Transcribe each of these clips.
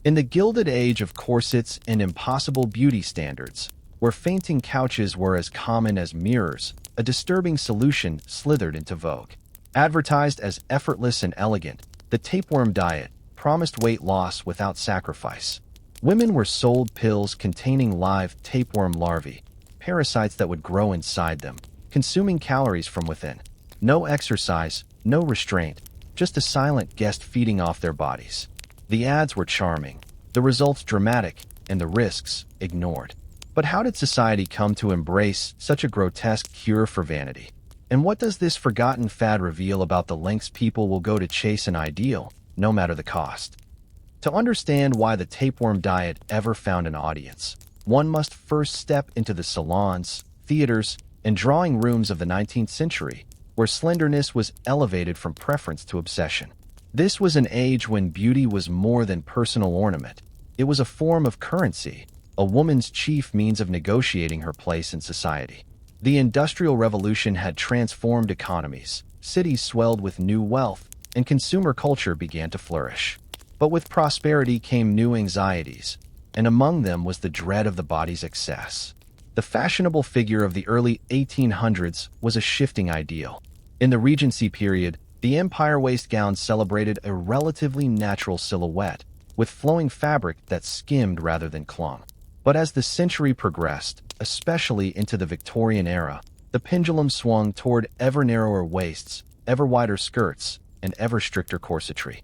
In the Gilded Age of corsets and impossible beauty standards, where fainting couches were as common as mirrors, a disturbing solution slithered into vogue. Advertised as effortless and elegant, the tapeworm diet promised weight loss without sacrifice. Women were sold pills containing live tapeworm larvae, parasites that would grow inside them, consuming calories from within. No exercise, no restraint, just a silent guest feeding off their bodies. The ads were charming, the results dramatic, and the risks ignored. But how did society come to embrace such a grotesque cure for vanity? And what does this forgotten fad reveal about the lengths people will go to chase an ideal, no matter the cost? To understand why the tapeworm diet ever found an audience, one must first step into the salons, theaters, and drawing rooms of the 19th century, where slenderness was elevated from preference to obsession. This was an age when beauty was more than personal ornament. It was a form of currency, a woman's chief means of negotiating her place in society. The Industrial Revolution had transformed economies, cities swelled with new wealth, and consumer culture began to flourish. But with prosperity came new anxieties, and among them was the dread of the body's excess. The fashionable figure of the early 1800s was a shifting ideal. In the Regency period, the empire waist gown celebrated a relatively natural silhouette, with flowing fabric that skimmed rather than clung. But as the century progressed, especially into the Victorian era, the pendulum swung toward ever narrower waists, ever wider skirts, and ever stricter corsetry.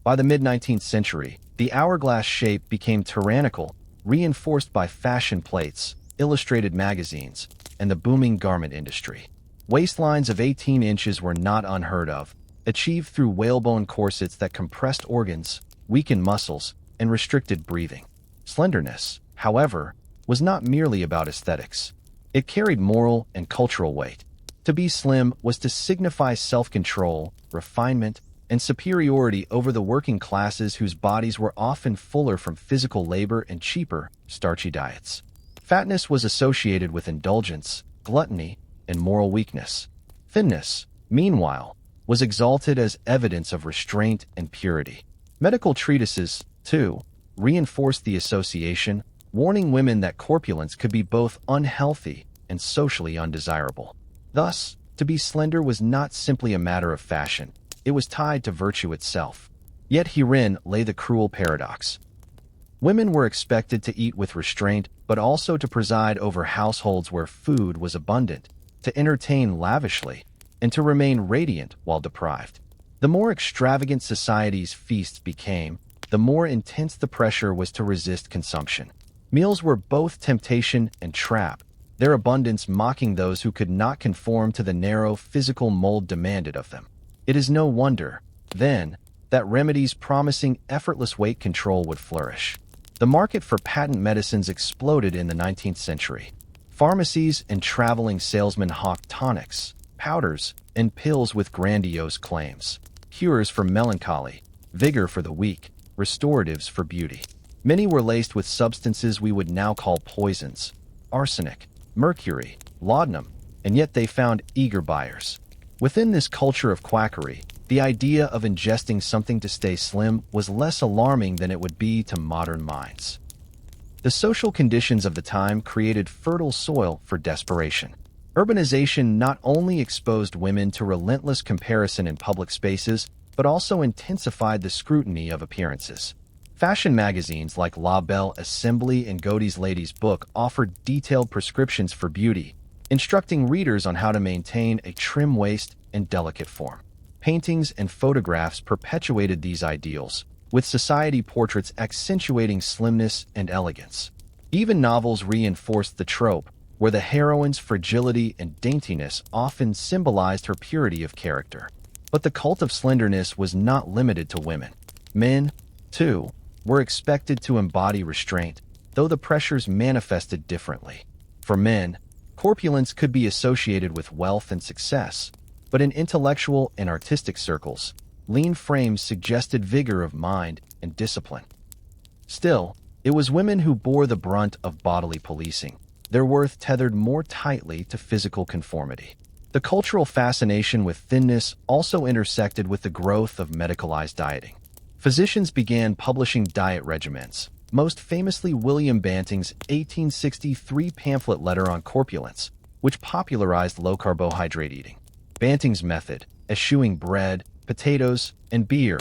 By the mid-19th century, the hourglass shape became tyrannical, reinforced by fashion plates, illustrated magazines, and the booming garment industry. Waistlines of 18 inches were not unheard of, achieved through whalebone corsets that compressed organs, weakened muscles, and restricted breathing. Slenderness, however, was not merely about aesthetics. It carried moral and cultural weight. To be slim was to signify self-control, refinement, and superiority over the working classes whose bodies were often fuller from physical labor and cheaper, starchy diets. Fatness was associated with indulgence, gluttony, and moral weakness. Thinness, meanwhile, was exalted as evidence of restraint and purity. Medical treatises, too, reinforced the association, warning women that corpulence could be both unhealthy and socially undesirable. Thus, to be slender was not simply a matter of fashion, it was tied to virtue itself. Yet herein lay the cruel paradox. Women were expected to eat with restraint, but also to preside over households where food was abundant, to entertain lavishly, and to remain radiant while deprived. The more extravagant society's feasts became, the more intense the pressure was to resist consumption. Meals were both temptation and trap, their abundance mocking those who could not conform to the narrow physical mold demanded of them. It is no wonder, then, that remedies promising effortless weight control would flourish. The market for patent medicines exploded in the 19th century. Pharmacies and traveling salesmen hawked tonics, powders, and pills with grandiose claims. Cures for melancholy, vigor for the weak, restoratives for beauty. Many were laced with substances we would now call poisons: arsenic, mercury, laudanum, and yet they found eager buyers. Within this culture of quackery, the idea of ingesting something to stay slim was less alarming than it would be to modern minds. The social conditions of the time created fertile soil for desperation. Urbanization not only exposed women to relentless comparison in public spaces, but also intensified the scrutiny of appearances. Fashion magazines like La Belle Assembly and Godey's Lady's Book offered detailed prescriptions for beauty, instructing readers on how to maintain a trim waist and delicate form. Paintings and photographs perpetuated these ideals, with society portraits accentuating slimness and elegance. Even novels reinforced the trope, where the heroine's fragility and daintiness often symbolized her purity of character. But the cult of slenderness was not limited to women. Men, too, were expected to embody restraint, though the pressures manifested differently. For men, corpulence could be associated with wealth and success, but in intellectual and artistic circles, lean frames suggested vigor of mind and discipline. Still, it was women who bore the brunt of bodily policing, their worth tethered more tightly to physical conformity. The cultural fascination with thinness also intersected with the growth of medicalized dieting. Physicians began publishing diet regimens, most famously William Banting's 1863 pamphlet Letter on Corpulence, which popularized low-carbohydrate eating. Banting's method, eschewing bread, potatoes, and beer,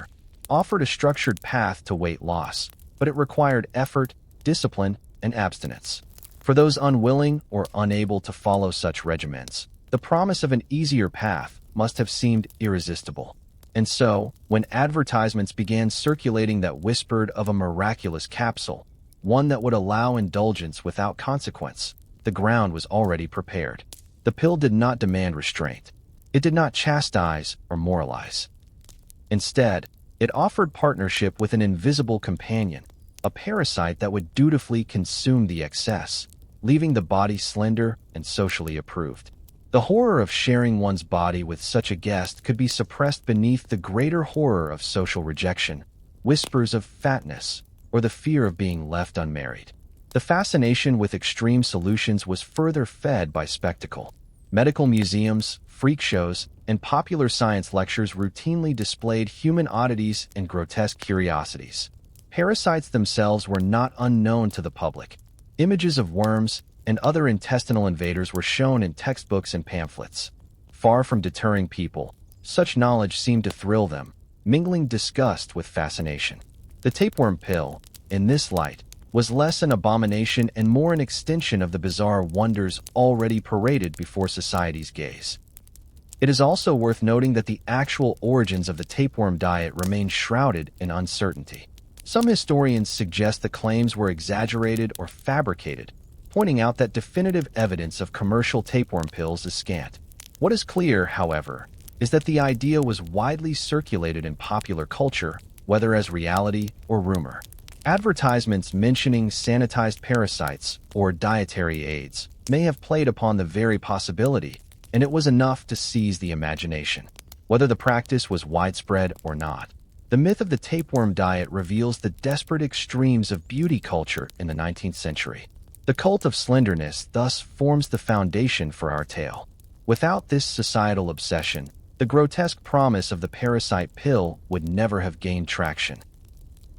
offered a structured path to weight loss, but it required effort, discipline, and abstinence. For those unwilling or unable to follow such regimens, the promise of an easier path must have seemed irresistible. And so, when advertisements began circulating that whispered of a miraculous capsule, one that would allow indulgence without consequence, the ground was already prepared. The pill did not demand restraint. It did not chastise or moralize. Instead, it offered partnership with an invisible companion, a parasite that would dutifully consume the excess, leaving the body slender and socially approved. The horror of sharing one's body with such a guest could be suppressed beneath the greater horror of social rejection, whispers of fatness, or the fear of being left unmarried. The fascination with extreme solutions was further fed by spectacle. Medical museums, freak shows, and popular science lectures routinely displayed human oddities and grotesque curiosities. Parasites themselves were not unknown to the public. Images of worms and other intestinal invaders were shown in textbooks and pamphlets. Far from deterring people, such knowledge seemed to thrill them, mingling disgust with fascination. The tapeworm pill, in this light, was less an abomination and more an extension of the bizarre wonders already paraded before society's gaze. It is also worth noting that the actual origins of the tapeworm diet remain shrouded in uncertainty. Some historians suggest the claims were exaggerated or fabricated, pointing out that definitive evidence of commercial tapeworm pills is scant. What is clear, however, is that the idea was widely circulated in popular culture, whether as reality or rumor. Advertisements mentioning sanitized parasites or dietary aids may have played upon the very possibility, and it was enough to seize the imagination. Whether the practice was widespread or not, the myth of the tapeworm diet reveals the desperate extremes of beauty culture in the 19th century. The cult of slenderness thus forms the foundation for our tale. Without this societal obsession, the grotesque promise of the parasite pill would never have gained traction.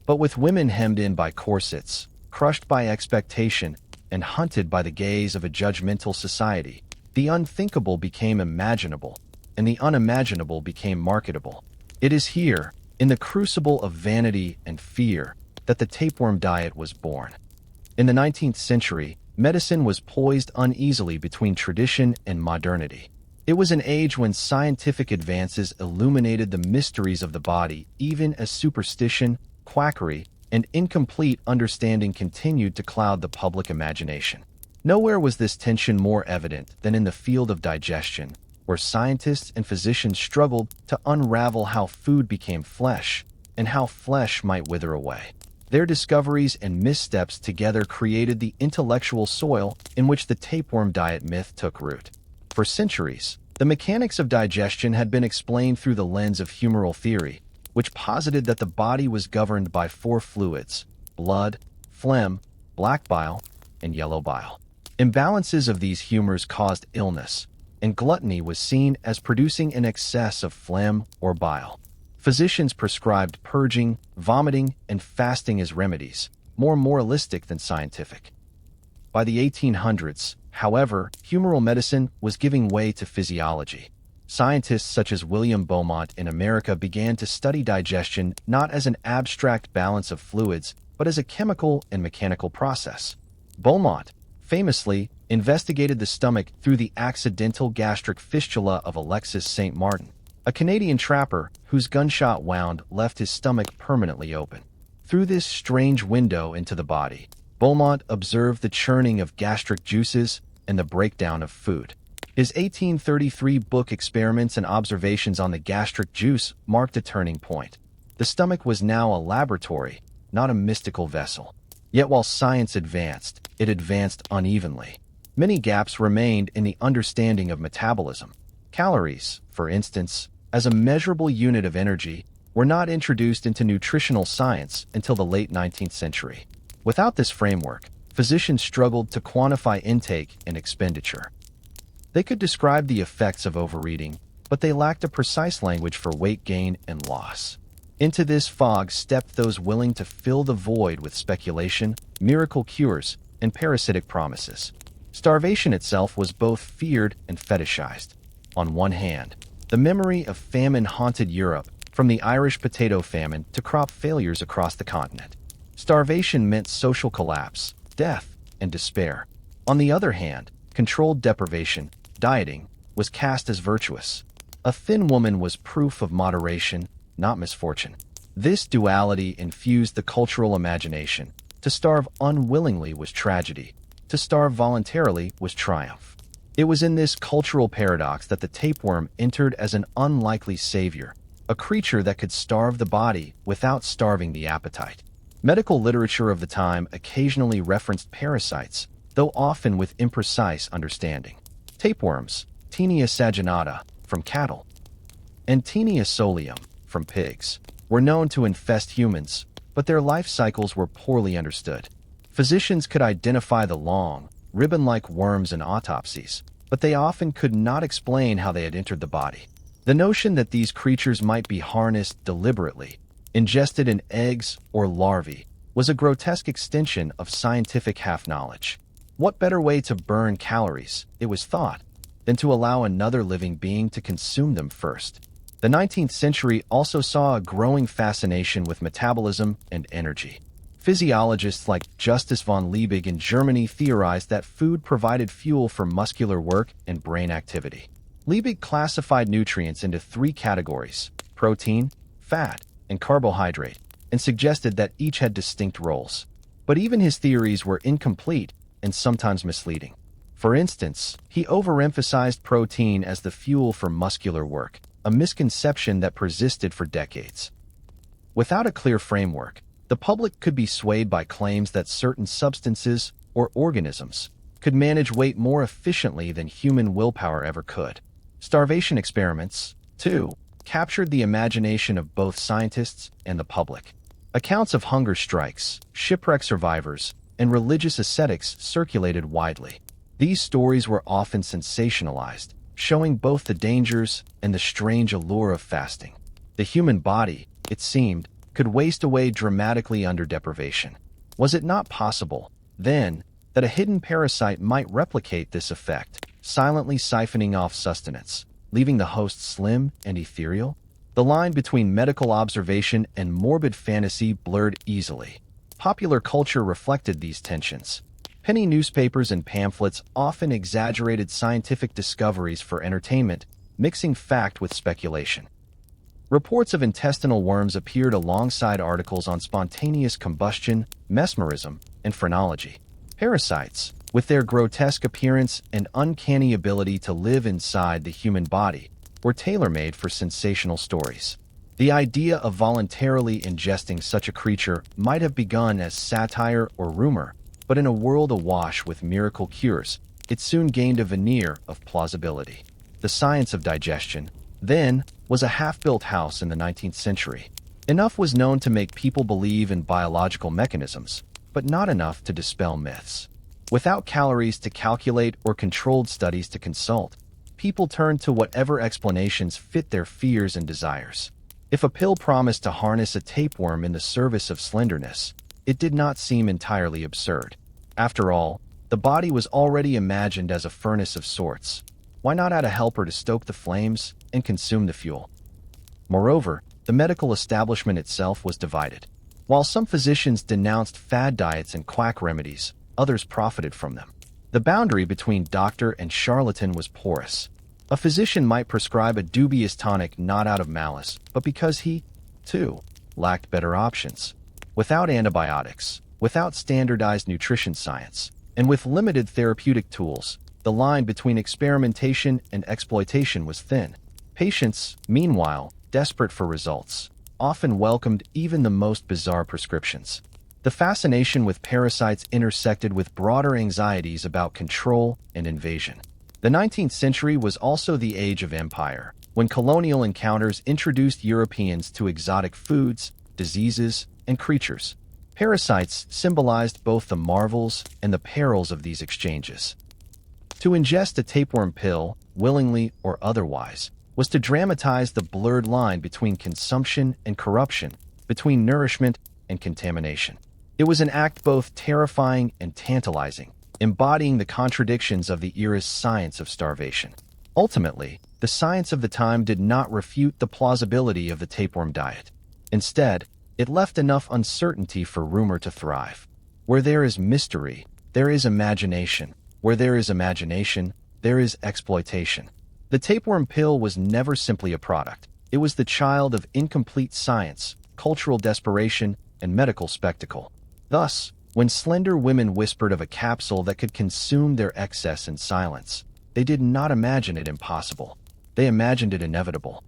But with women hemmed in by corsets, crushed by expectation, and hunted by the gaze of a judgmental society, the unthinkable became imaginable, and the unimaginable became marketable. It is here, in the crucible of vanity and fear, that the tapeworm diet was born. In the 19th century, medicine was poised uneasily between tradition and modernity. It was an age when scientific advances illuminated the mysteries of the body, even as superstition, quackery, and incomplete understanding continued to cloud the public imagination. Nowhere was this tension more evident than in the field of digestion, where scientists and physicians struggled to unravel how food became flesh, and how flesh might wither away. Their discoveries and missteps together created the intellectual soil in which the tapeworm diet myth took root. For centuries, the mechanics of digestion had been explained through the lens of humoral theory, which posited that the body was governed by four fluids: blood, phlegm, black bile, and yellow bile. Imbalances of these humors caused illness, and gluttony was seen as producing an excess of phlegm or bile. Physicians prescribed purging, vomiting, and fasting as remedies, more moralistic than scientific. By the 1800s, however, humoral medicine was giving way to physiology. Scientists such as William Beaumont in America began to study digestion not as an abstract balance of fluids, but as a chemical and mechanical process. Beaumont, famously, investigated the stomach through the accidental gastric fistula of Alexis St. Martin, a Canadian trapper whose gunshot wound left his stomach permanently open. Through this strange window into the body, Beaumont observed the churning of gastric juices and the breakdown of food. His 1833 book Experiments and Observations on the Gastric Juice marked a turning point. The stomach was now a laboratory, not a mystical vessel. Yet while science advanced, it advanced unevenly. Many gaps remained in the understanding of metabolism. Calories, for instance, as a measurable unit of energy, were not introduced into nutritional science until the late 19th century. Without this framework, physicians struggled to quantify intake and expenditure. They could describe the effects of overeating, but they lacked a precise language for weight gain and loss. Into this fog stepped those willing to fill the void with speculation, miracle cures, and parasitic promises. Starvation itself was both feared and fetishized. On one hand, the memory of famine haunted Europe, from the Irish potato famine to crop failures across the continent. Starvation meant social collapse, death, and despair. On the other hand, controlled deprivation, dieting, was cast as virtuous. A thin woman was proof of moderation, not misfortune. This duality infused the cultural imagination. To starve unwillingly was tragedy. To starve voluntarily was triumph. It was in this cultural paradox that the tapeworm entered as an unlikely savior, a creature that could starve the body without starving the appetite. Medical literature of the time occasionally referenced parasites, though often with imprecise understanding. Tapeworms, Taenia saginata, from cattle, and Taenia solium, from pigs, were known to infest humans, but their life cycles were poorly understood. Physicians could identify the long, ribbon-like worms in autopsies, but they often could not explain how they had entered the body. The notion that these creatures might be harnessed deliberately, ingested in eggs or larvae, was a grotesque extension of scientific half-knowledge. What better way to burn calories, it was thought, than to allow another living being to consume them first? The 19th century also saw a growing fascination with metabolism and energy. Physiologists like Justus von Liebig in Germany theorized that food provided fuel for muscular work and brain activity. Liebig classified nutrients into three categories: protein, fat, and carbohydrate, and suggested that each had distinct roles. But even his theories were incomplete and sometimes misleading. For instance, he overemphasized protein as the fuel for muscular work, a misconception that persisted for decades. Without a clear framework, the public could be swayed by claims that certain substances or organisms could manage weight more efficiently than human willpower ever could. Starvation experiments, too, captured the imagination of both scientists and the public. Accounts of hunger strikes, shipwreck survivors, and religious ascetics circulated widely. These stories were often sensationalized, showing both the dangers and the strange allure of fasting. The human body, it seemed, could waste away dramatically under deprivation. Was it not possible, then, that a hidden parasite might replicate this effect, silently siphoning off sustenance, leaving the host slim and ethereal? The line between medical observation and morbid fantasy blurred easily. Popular culture reflected these tensions. Penny newspapers and pamphlets often exaggerated scientific discoveries for entertainment, mixing fact with speculation. Reports of intestinal worms appeared alongside articles on spontaneous combustion, mesmerism, and phrenology. Parasites, with their grotesque appearance and uncanny ability to live inside the human body, were tailor-made for sensational stories. The idea of voluntarily ingesting such a creature might have begun as satire or rumor, but in a world awash with miracle cures, it soon gained a veneer of plausibility. The science of digestion, then, was a half-built house in the 19th century. Enough was known to make people believe in biological mechanisms, but not enough to dispel myths. Without calories to calculate or controlled studies to consult, people turned to whatever explanations fit their fears and desires. If a pill promised to harness a tapeworm in the service of slenderness, it did not seem entirely absurd. After all, the body was already imagined as a furnace of sorts. Why not add a helper to stoke the flames and consume the fuel? Moreover, the medical establishment itself was divided. While some physicians denounced fad diets and quack remedies, others profited from them. The boundary between doctor and charlatan was porous. A physician might prescribe a dubious tonic not out of malice, but because he, too, lacked better options. Without antibiotics, without standardized nutrition science, and with limited therapeutic tools, the line between experimentation and exploitation was thin. Patients, meanwhile, desperate for results, often welcomed even the most bizarre prescriptions. The fascination with parasites intersected with broader anxieties about control and invasion. The 19th century was also the age of empire, when colonial encounters introduced Europeans to exotic foods, diseases, and creatures. Parasites symbolized both the marvels and the perils of these exchanges. To ingest a tapeworm pill, willingly or otherwise, was to dramatize the blurred line between consumption and corruption, between nourishment and contamination. It was an act both terrifying and tantalizing, embodying the contradictions of the era's science of starvation. Ultimately, the science of the time did not refute the plausibility of the tapeworm diet. Instead, it left enough uncertainty for rumor to thrive. Where there is mystery, there is imagination. Where there is imagination, there is exploitation. The tapeworm pill was never simply a product. It was the child of incomplete science, cultural desperation, and medical spectacle. Thus, when slender women whispered of a capsule that could consume their excess in silence, they did not imagine it impossible. They imagined it inevitable.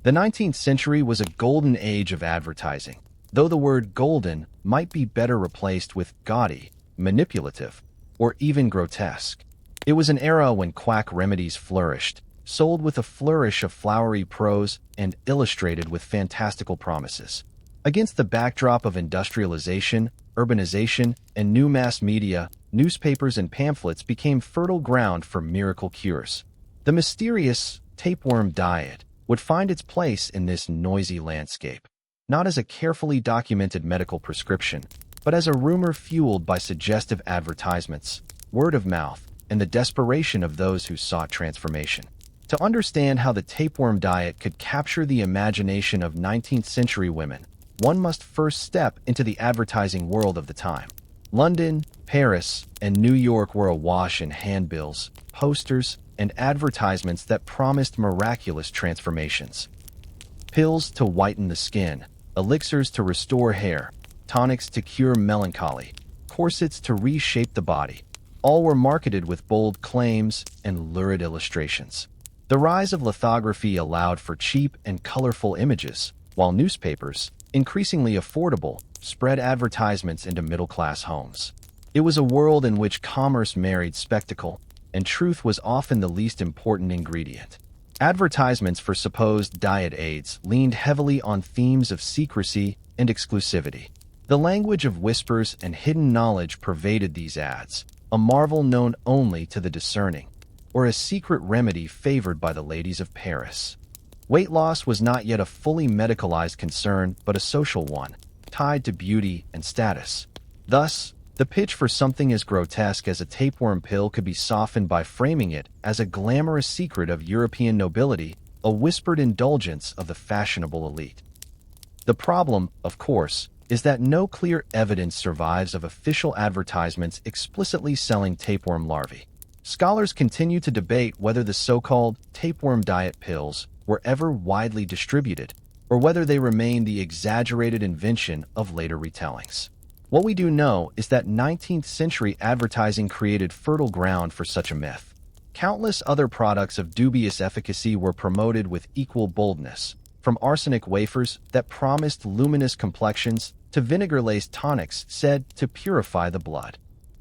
The 19th century was a golden age of advertising, though the word golden might be better replaced with gaudy, manipulative, or even grotesque. It was an era when quack remedies flourished, sold with a flourish of flowery prose and illustrated with fantastical promises. Against the backdrop of industrialization, urbanization, and new mass media, newspapers and pamphlets became fertile ground for miracle cures. The mysterious tapeworm diet would find its place in this noisy landscape, not as a carefully documented medical prescription, but as a rumor fueled by suggestive advertisements, word of mouth, and the desperation of those who sought transformation. To understand how the tapeworm diet could capture the imagination of 19th century women, one must first step into the advertising world of the time. London, Paris, and New York were awash in handbills, posters, and advertisements that promised miraculous transformations. Pills to whiten the skin, elixirs to restore hair, tonics to cure melancholy, corsets to reshape the body. All were marketed with bold claims and lurid illustrations. The rise of lithography allowed for cheap and colorful images, while newspapers, increasingly affordable, spread advertisements into middle-class homes. It was a world in which commerce married spectacle, and truth was often the least important ingredient. Advertisements for supposed diet aids leaned heavily on themes of secrecy and exclusivity. The language of whispers and hidden knowledge pervaded these ads, a marvel known only to the discerning, or a secret remedy favored by the ladies of Paris. Weight loss was not yet a fully medicalized concern, but a social one, tied to beauty and status. Thus, the pitch for something as grotesque as a tapeworm pill could be softened by framing it as a glamorous secret of European nobility, a whispered indulgence of the fashionable elite. The problem, of course, is that no clear evidence survives of official advertisements explicitly selling tapeworm larvae. Scholars continue to debate whether the so-called tapeworm diet pills were ever widely distributed, or whether they remain the exaggerated invention of later retellings. What we do know is that 19th century advertising created fertile ground for such a myth. Countless other products of dubious efficacy were promoted with equal boldness, from arsenic wafers that promised luminous complexions to vinegar-laced tonics said to purify the blood.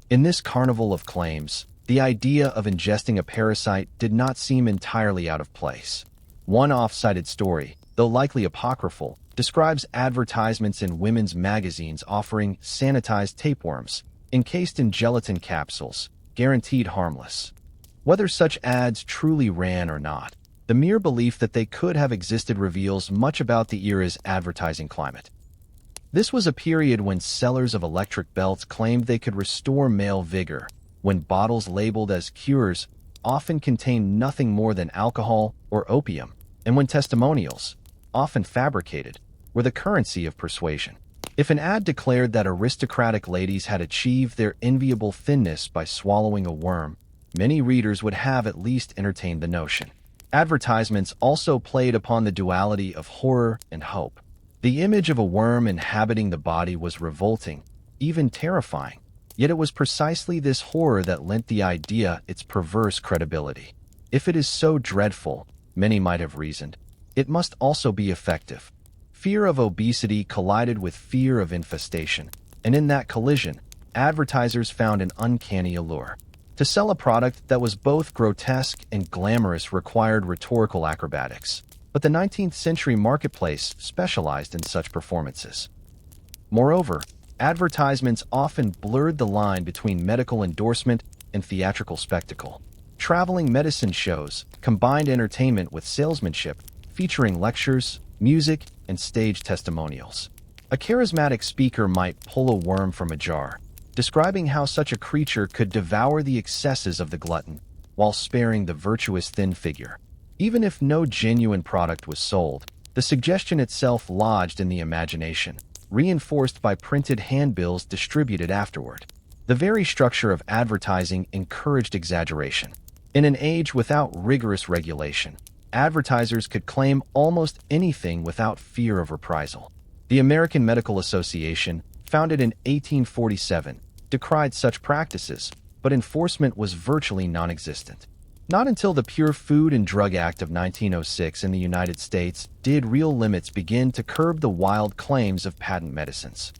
In this carnival of claims, the idea of ingesting a parasite did not seem entirely out of place. One oft-cited story, though likely apocryphal, describes advertisements in women's magazines offering sanitized tapeworms, encased in gelatin capsules, guaranteed harmless. Whether such ads truly ran or not, the mere belief that they could have existed reveals much about the era's advertising climate. This was a period when sellers of electric belts claimed they could restore male vigor, when bottles labeled as cures often contained nothing more than alcohol or opium, and when testimonials, often fabricated, were the currency of persuasion. If an ad declared that aristocratic ladies had achieved their enviable thinness by swallowing a worm, many readers would have at least entertained the notion. Advertisements also played upon the duality of horror and hope. The image of a worm inhabiting the body was revolting, even terrifying, yet it was precisely this horror that lent the idea its perverse credibility. If it is so dreadful, many might have reasoned, it must also be effective. Fear of obesity collided with fear of infestation, and in that collision, advertisers found an uncanny allure. To sell a product that was both grotesque and glamorous required rhetorical acrobatics, but the 19th century marketplace specialized in such performances. Moreover, advertisements often blurred the line between medical endorsement and theatrical spectacle. Traveling medicine shows combined entertainment with salesmanship, featuring lectures, music, and stage testimonials. A charismatic speaker might pull a worm from a jar, describing how such a creature could devour the excesses of the glutton while sparing the virtuous thin figure. Even if no genuine product was sold, the suggestion itself lodged in the imagination, reinforced by printed handbills distributed afterward. The very structure of advertising encouraged exaggeration. In an age without rigorous regulation, advertisers could claim almost anything without fear of reprisal. The American Medical Association, founded in 1847, decried such practices, but enforcement was virtually non-existent. Not until the Pure Food and Drug Act of 1906 in the United States did real limits begin to curb the wild claims of patent medicines.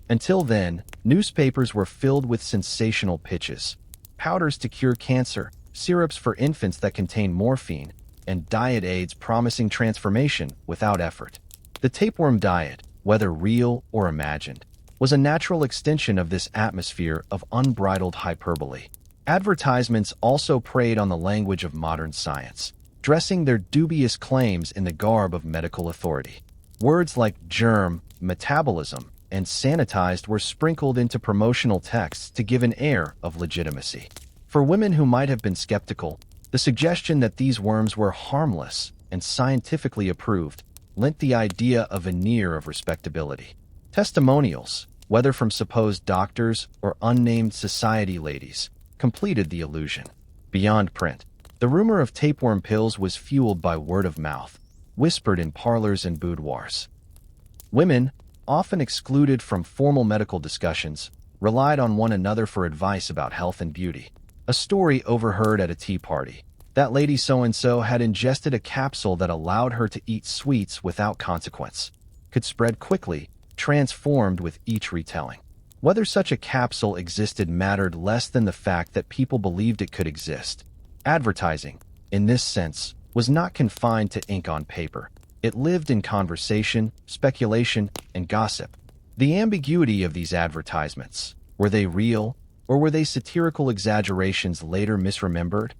Until then, newspapers were filled with sensational pitches: powders to cure cancer, syrups for infants that contain morphine, and diet aids promising transformation without effort. The tapeworm diet, whether real or imagined, was a natural extension of this atmosphere of unbridled hyperbole. Advertisements also preyed on the language of modern science, dressing their dubious claims in the garb of medical authority. Words like germ, metabolism, and sanitized were sprinkled into promotional texts to give an air of legitimacy. For women who might have been skeptical, the suggestion that these worms were harmless and scientifically approved lent the idea a veneer of respectability. Testimonials, whether from supposed doctors or unnamed society ladies, completed the illusion. Beyond print, the rumor of tapeworm pills was fueled by word of mouth, whispered in parlors and boudoirs. Women, often excluded from formal medical discussions, relied on one another for advice about health and beauty. A story overheard at a tea party: that lady so-and-so had ingested a capsule that allowed her to eat sweets without consequence, could spread quickly, transformed with each retelling. Whether such a capsule existed mattered less than the fact that people believed it could exist. Advertising, in this sense, was not confined to ink on paper. It lived in conversation, speculation, and gossip. The ambiguity of these advertisements, were they real, or were they satirical exaggerations later misremembered,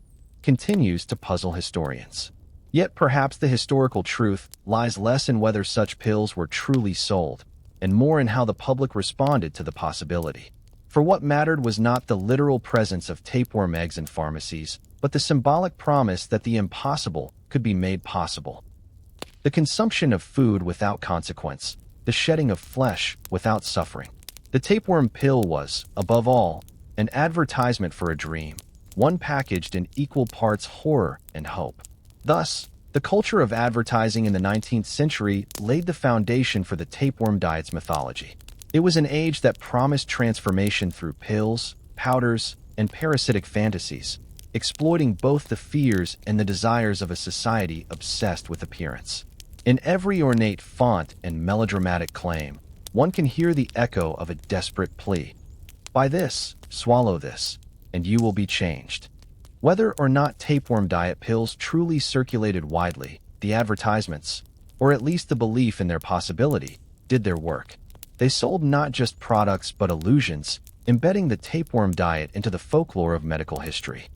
continues to puzzle historians. Yet perhaps the historical truth lies less in whether such pills were truly sold, and more in how the public responded to the possibility. For what mattered was not the literal presence of tapeworm eggs in pharmacies, but the symbolic promise that the impossible could be made possible. The consumption of food without consequence, the shedding of flesh without suffering. The tapeworm pill was, above all, an advertisement for a dream, one packaged in equal parts horror and hope. Thus, the culture of advertising in the 19th century laid the foundation for the tapeworm diet's mythology. It was an age that promised transformation through pills, powders, and parasitic fantasies, exploiting both the fears and the desires of a society obsessed with appearance. In every ornate font and melodramatic claim, one can hear the echo of a desperate plea: buy this, swallow this, and you will be changed. Whether or not tapeworm diet pills truly circulated widely, the advertisements, or at least the belief in their possibility, did their work. They sold not just products but illusions, embedding the tapeworm diet into the folklore of medical history.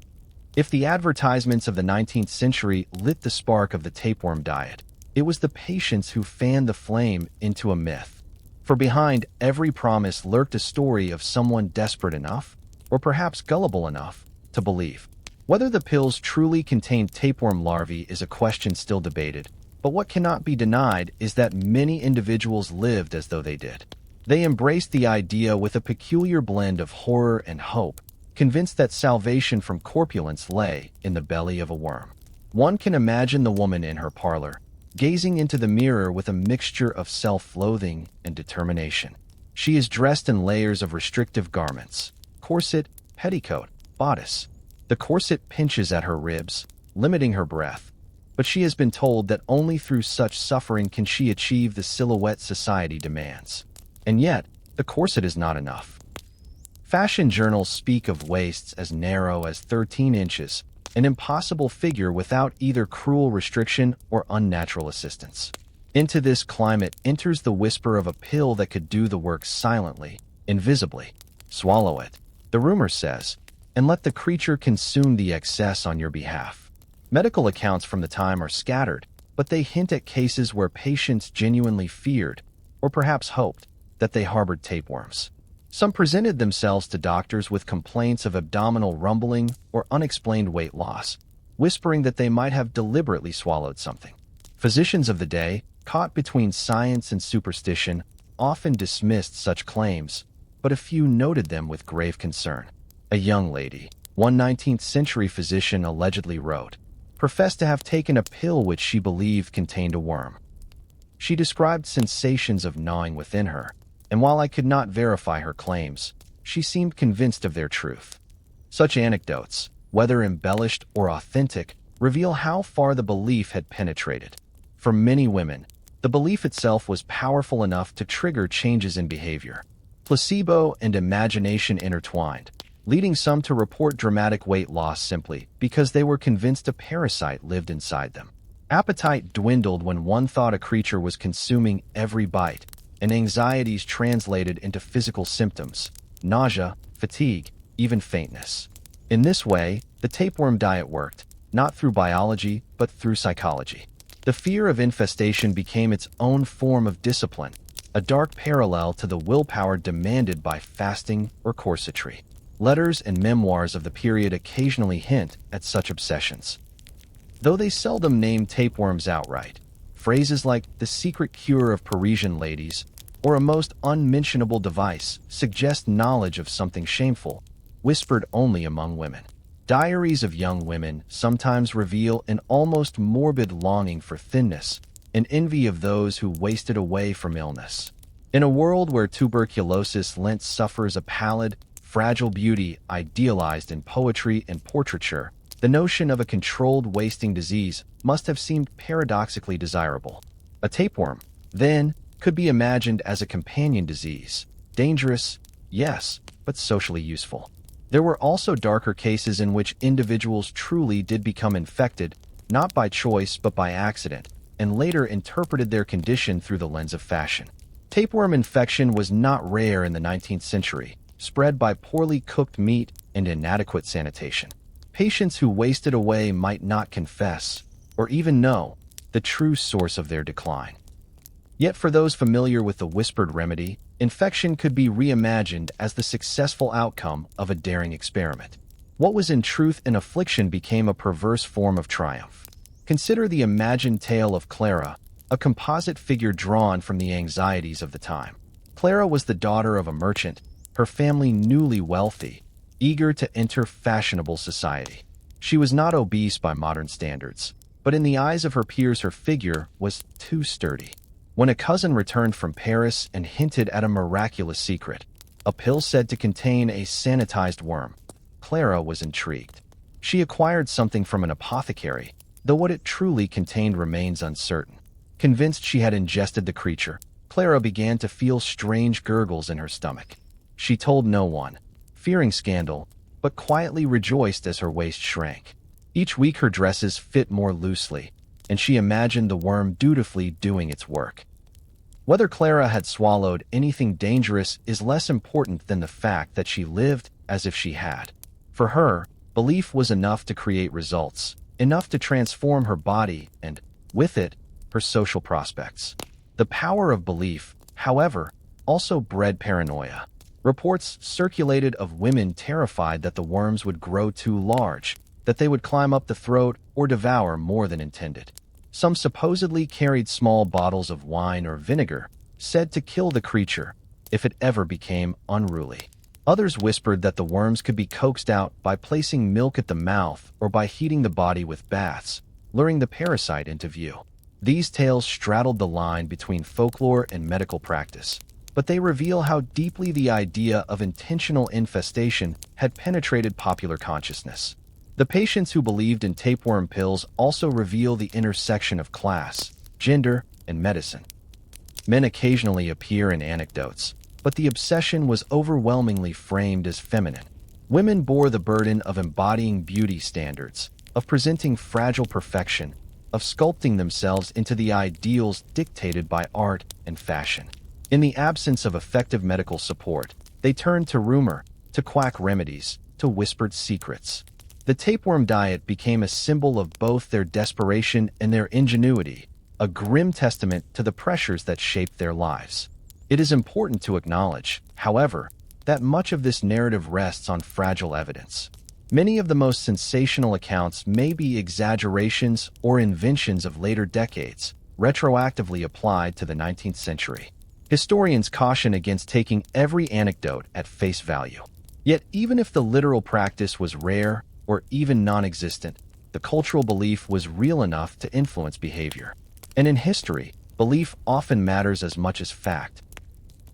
If the advertisements of the 19th century lit the spark of the tapeworm diet, it was the patients who fanned the flame into a myth. For behind every promise lurked a story of someone desperate enough, or perhaps gullible enough, to believe. Whether the pills truly contained tapeworm larvae is a question still debated, but what cannot be denied is that many individuals lived as though they did. They embraced the idea with a peculiar blend of horror and hope, convinced that salvation from corpulence lay in the belly of a worm. One can imagine the woman in her parlor, gazing into the mirror with a mixture of self-loathing and determination. She is dressed in layers of restrictive garments: corset, petticoat, bodice. The corset pinches at her ribs, limiting her breath, but she has been told that only through such suffering can she achieve the silhouette society demands. And yet, the corset is not enough. Fashion journals speak of waists as narrow as 13 inches, an impossible figure without either cruel restriction or unnatural assistance. Into this climate enters the whisper of a pill that could do the work silently, invisibly. Swallow it, the rumor says, and let the creature consume the excess on your behalf. Medical accounts from the time are scattered, but they hint at cases where patients genuinely feared, or perhaps hoped, that they harbored tapeworms. Some presented themselves to doctors with complaints of abdominal rumbling or unexplained weight loss, whispering that they might have deliberately swallowed something. Physicians of the day, caught between science and superstition, often dismissed such claims, but a few noted them with grave concern. A young lady, one 19th century physician allegedly wrote, professed to have taken a pill which she believed contained a worm. She described sensations of gnawing within her, and while I could not verify her claims, she seemed convinced of their truth. Such anecdotes, whether embellished or authentic, reveal how far the belief had penetrated. For many women, the belief itself was powerful enough to trigger changes in behavior. Placebo and imagination intertwined, leading some to report dramatic weight loss simply because they were convinced a parasite lived inside them. Appetite dwindled when one thought a creature was consuming every bite, and anxieties translated into physical symptoms: nausea, fatigue, even faintness. In this way, the tapeworm diet worked, not through biology, but through psychology. The fear of infestation became its own form of discipline, a dark parallel to the willpower demanded by fasting or corsetry. Letters and memoirs of the period occasionally hint at such obsessions. Though they seldom name tapeworms outright, phrases like the secret cure of Parisian ladies or a most unmentionable device suggest knowledge of something shameful, whispered only among women. Diaries of young women sometimes reveal an almost morbid longing for thinness, an envy of those who wasted away from illness. In a world where tuberculosis lent sufferers a pallid, fragile beauty idealized in poetry and portraiture, the notion of a controlled wasting disease must have seemed paradoxically desirable. A tapeworm, then, could be imagined as a companion disease, dangerous, yes, but socially useful. There were also darker cases in which individuals truly did become infected, not by choice but by accident, and later interpreted their condition through the lens of fashion. Tapeworm infection was not rare in the 19th century, spread by poorly cooked meat and inadequate sanitation. Patients who wasted away might not confess, or even know, the true source of their decline. Yet for those familiar with the whispered remedy, infection could be reimagined as the successful outcome of a daring experiment. What was in truth an affliction became a perverse form of triumph. Consider the imagined tale of Clara, a composite figure drawn from the anxieties of the time. Clara was the daughter of a merchant, her family newly wealthy, eager to enter fashionable society. She was not obese by modern standards, but in the eyes of her peers her figure was too sturdy. When a cousin returned from Paris and hinted at a miraculous secret, a pill said to contain a sanitized worm, Clara was intrigued. She acquired something from an apothecary, though what it truly contained remains uncertain. Convinced she had ingested the creature, Clara began to feel strange gurgles in her stomach. She told no one, fearing scandal, but quietly rejoiced as her waist shrank. Each week her dresses fit more loosely, and she imagined the worm dutifully doing its work. Whether Clara had swallowed anything dangerous is less important than the fact that she lived as if she had. For her, belief was enough to create results, enough to transform her body and, with it, her social prospects. The power of belief, however, also bred paranoia. Reports circulated of women terrified that the worms would grow too large, that they would climb up the throat or devour more than intended. Some supposedly carried small bottles of wine or vinegar, said to kill the creature if it ever became unruly. Others whispered that the worms could be coaxed out by placing milk at the mouth or by heating the body with baths, luring the parasite into view. These tales straddled the line between folklore and medical practice, but they reveal how deeply the idea of intentional infestation had penetrated popular consciousness. The patients who believed in tapeworm pills also reveal the intersection of class, gender, and medicine. Men occasionally appear in anecdotes, but the obsession was overwhelmingly framed as feminine. Women bore the burden of embodying beauty standards, of presenting fragile perfection, of sculpting themselves into the ideals dictated by art and fashion. In the absence of effective medical support, they turned to rumor, to quack remedies, to whispered secrets. The tapeworm diet became a symbol of both their desperation and their ingenuity, a grim testament to the pressures that shaped their lives. It is important to acknowledge, however, that much of this narrative rests on fragile evidence. Many of the most sensational accounts may be exaggerations or inventions of later decades, retroactively applied to the 19th century. Historians caution against taking every anecdote at face value. Yet, even if the literal practice was rare or even non-existent, the cultural belief was real enough to influence behavior. And in history, belief often matters as much as fact.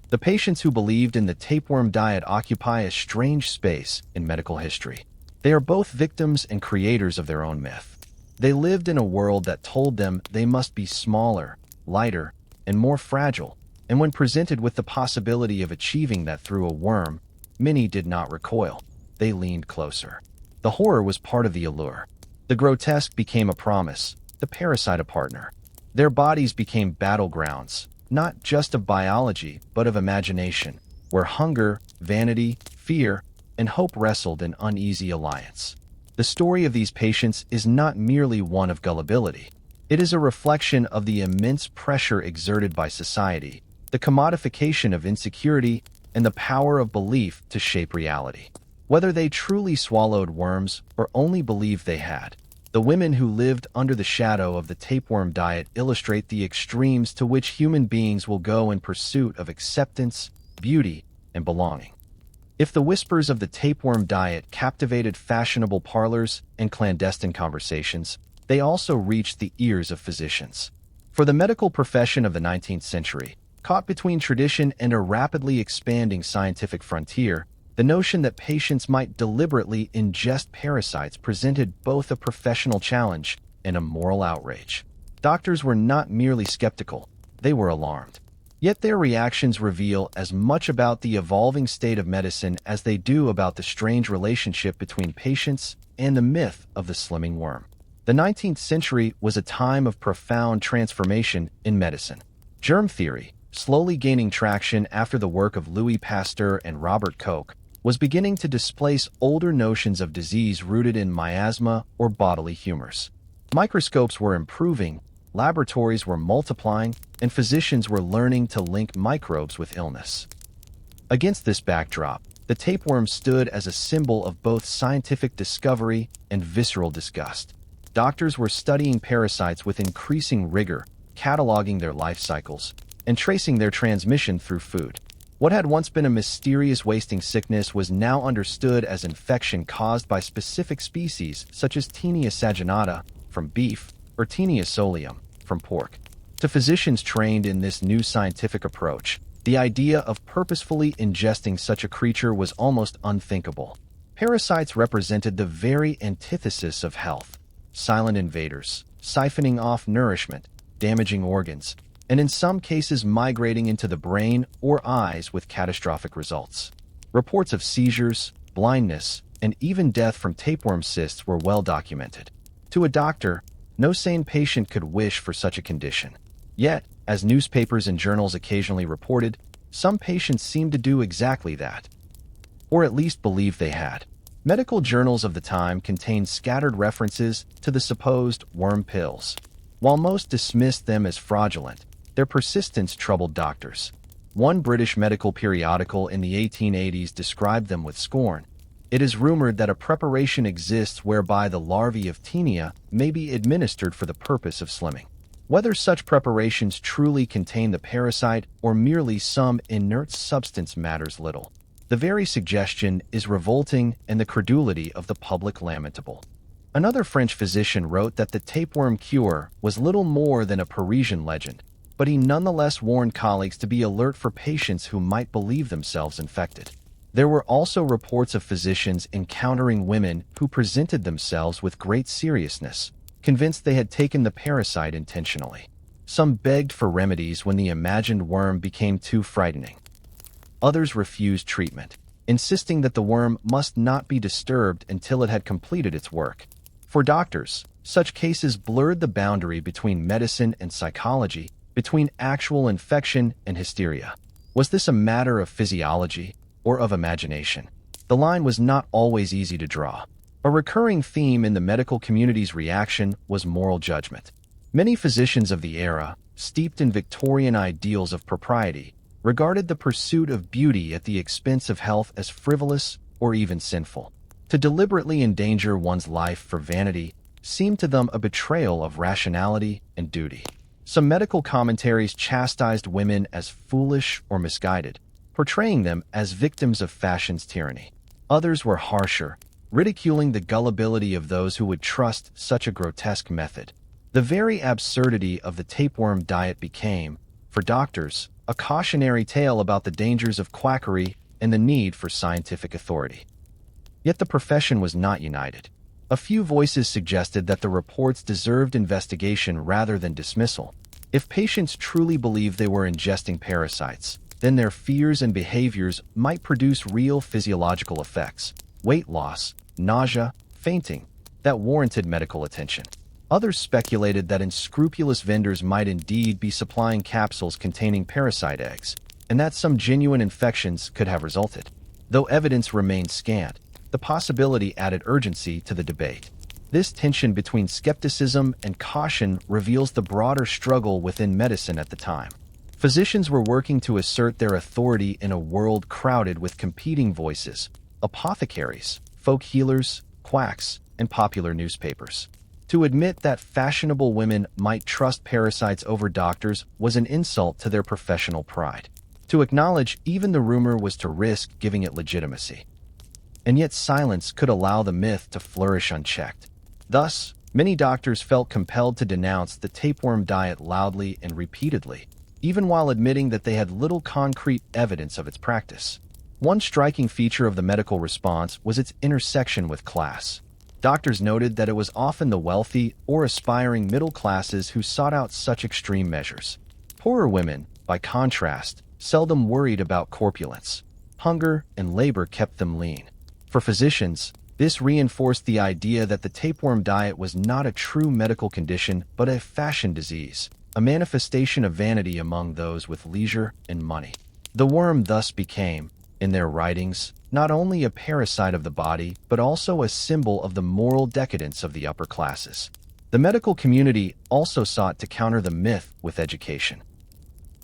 The patients who believed in the tapeworm diet occupy a strange space in medical history. They are both victims and creators of their own myth. They lived in a world that told them they must be smaller, lighter, and more fragile, and when presented with the possibility of achieving that through a worm, many did not recoil. They leaned closer. The horror was part of the allure. The grotesque became a promise, the parasite a partner. Their bodies became battlegrounds, not just of biology, but of imagination, where hunger, vanity, fear, and hope wrestled in uneasy alliance. The story of these patients is not merely one of gullibility. It is a reflection of the immense pressure exerted by society, the commodification of insecurity, and the power of belief to shape reality. Whether they truly swallowed worms or only believed they had, the women who lived under the shadow of the tapeworm diet illustrate the extremes to which human beings will go in pursuit of acceptance, beauty, and belonging. If the whispers of the tapeworm diet captivated fashionable parlors and clandestine conversations, they also reached the ears of physicians. For the medical profession of the 19th century, caught between tradition and a rapidly expanding scientific frontier, the notion that patients might deliberately ingest parasites presented both a professional challenge and a moral outrage. Doctors were not merely skeptical, they were alarmed. Yet their reactions reveal as much about the evolving state of medicine as they do about the strange relationship between patients and the myth of the slimming worm. The 19th century was a time of profound transformation in medicine. Germ theory, slowly gaining traction after the work of Louis Pasteur and Robert Koch, was beginning to displace older notions of disease rooted in miasma or bodily humors. Microscopes were improving, laboratories were multiplying, and physicians were learning to link microbes with illness. Against this backdrop, the tapeworm stood as a symbol of both scientific discovery and visceral disgust. Doctors were studying parasites with increasing rigor, cataloging their life cycles, and tracing their transmission through food. What had once been a mysterious wasting sickness was now understood as infection caused by specific species such as Taenia saginata from beef or Taenia solium from pork. To physicians trained in this new scientific approach, the idea of purposefully ingesting such a creature was almost unthinkable. Parasites represented the very antithesis of health, silent invaders, siphoning off nourishment, damaging organs, and in some cases migrating into the brain or eyes with catastrophic results. Reports of seizures, blindness, and even death from tapeworm cysts were well documented. To a doctor, no sane patient could wish for such a condition. Yet, as newspapers and journals occasionally reported, some patients seemed to do exactly that, or at least believed they had. Medical journals of the time contained scattered references to the supposed worm pills. While most dismissed them as fraudulent, their persistence troubled doctors. One British medical periodical in the 1880s described them with scorn. It is rumored that a preparation exists whereby the larvae of Taenia may be administered for the purpose of slimming. Whether such preparations truly contain the parasite or merely some inert substance matters little. The very suggestion is revolting and the credulity of the public lamentable. Another French physician wrote that the tapeworm cure was little more than a Parisian legend, but he nonetheless warned colleagues to be alert for patients who might believe themselves infected. There were also reports of physicians encountering women who presented themselves with great seriousness, convinced they had taken the parasite intentionally. Some begged for remedies when the imagined worm became too frightening. Others refused treatment, insisting that the worm must not be disturbed until it had completed its work. For doctors, such cases blurred the boundary between medicine and psychology, between actual infection and hysteria. Was this a matter of physiology or of imagination? The line was not always easy to draw. A recurring theme in the medical community's reaction was moral judgment. Many physicians of the era, steeped in Victorian ideals of propriety, regarded the pursuit of beauty at the expense of health as frivolous or even sinful. To deliberately endanger one's life for vanity seemed to them a betrayal of rationality and duty. Some medical commentaries chastised women as foolish or misguided, portraying them as victims of fashion's tyranny. Others were harsher, ridiculing the gullibility of those who would trust such a grotesque method. The very absurdity of the tapeworm diet became, for doctors, a cautionary tale about the dangers of quackery and the need for scientific authority. Yet the profession was not united. A few voices suggested that the reports deserved investigation rather than dismissal. If patients truly believed they were ingesting parasites, then their fears and behaviors might produce real physiological effects, weight loss, nausea, fainting, that warranted medical attention. Others speculated that unscrupulous vendors might indeed be supplying capsules containing parasite eggs, and that some genuine infections could have resulted. Though evidence remained scant, the possibility added urgency to the debate. This tension between skepticism and caution reveals the broader struggle within medicine at the time. Physicians were working to assert their authority in a world crowded with competing voices: apothecaries, folk healers, quacks, and popular newspapers. To admit that fashionable women might trust parasites over doctors was an insult to their professional pride. To acknowledge even the rumor was to risk giving it legitimacy. And yet silence could allow the myth to flourish unchecked. Thus, many doctors felt compelled to denounce the tapeworm diet loudly and repeatedly, even while admitting that they had little concrete evidence of its practice. One striking feature of the medical response was its intersection with class. Doctors noted that it was often the wealthy or aspiring middle classes who sought out such extreme measures. Poorer women, by contrast, seldom worried about corpulence. Hunger and labor kept them lean. For physicians, this reinforced the idea that the tapeworm diet was not a true medical condition but a fashion disease, a manifestation of vanity among those with leisure and money. The worm thus became, in their writings, not only a parasite of the body, but also a symbol of the moral decadence of the upper classes. The medical community also sought to counter the myth with education.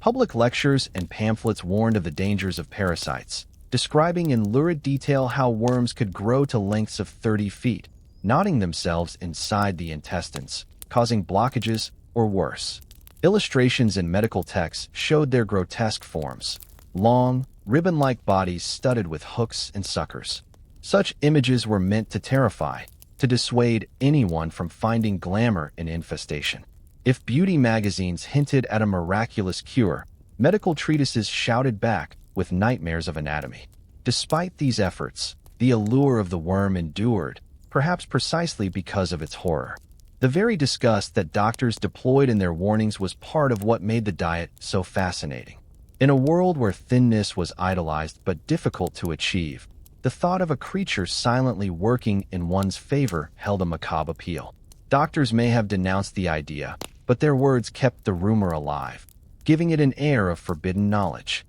Public lectures and pamphlets warned of the dangers of parasites, describing in lurid detail how worms could grow to lengths of 30 feet, knotting themselves inside the intestines, causing blockages or worse. Illustrations in medical texts showed their grotesque forms: long, ribbon-like bodies studded with hooks and suckers. Such images were meant to terrify, to dissuade anyone from finding glamour in infestation. If beauty magazines hinted at a miraculous cure, medical treatises shouted back with nightmares of anatomy. Despite these efforts, the allure of the worm endured, perhaps precisely because of its horror. The very disgust that doctors deployed in their warnings was part of what made the diet so fascinating. In a world where thinness was idolized but difficult to achieve, the thought of a creature silently working in one's favor held a macabre appeal. Doctors may have denounced the idea, but their words kept the rumor alive, giving it an air of forbidden knowledge.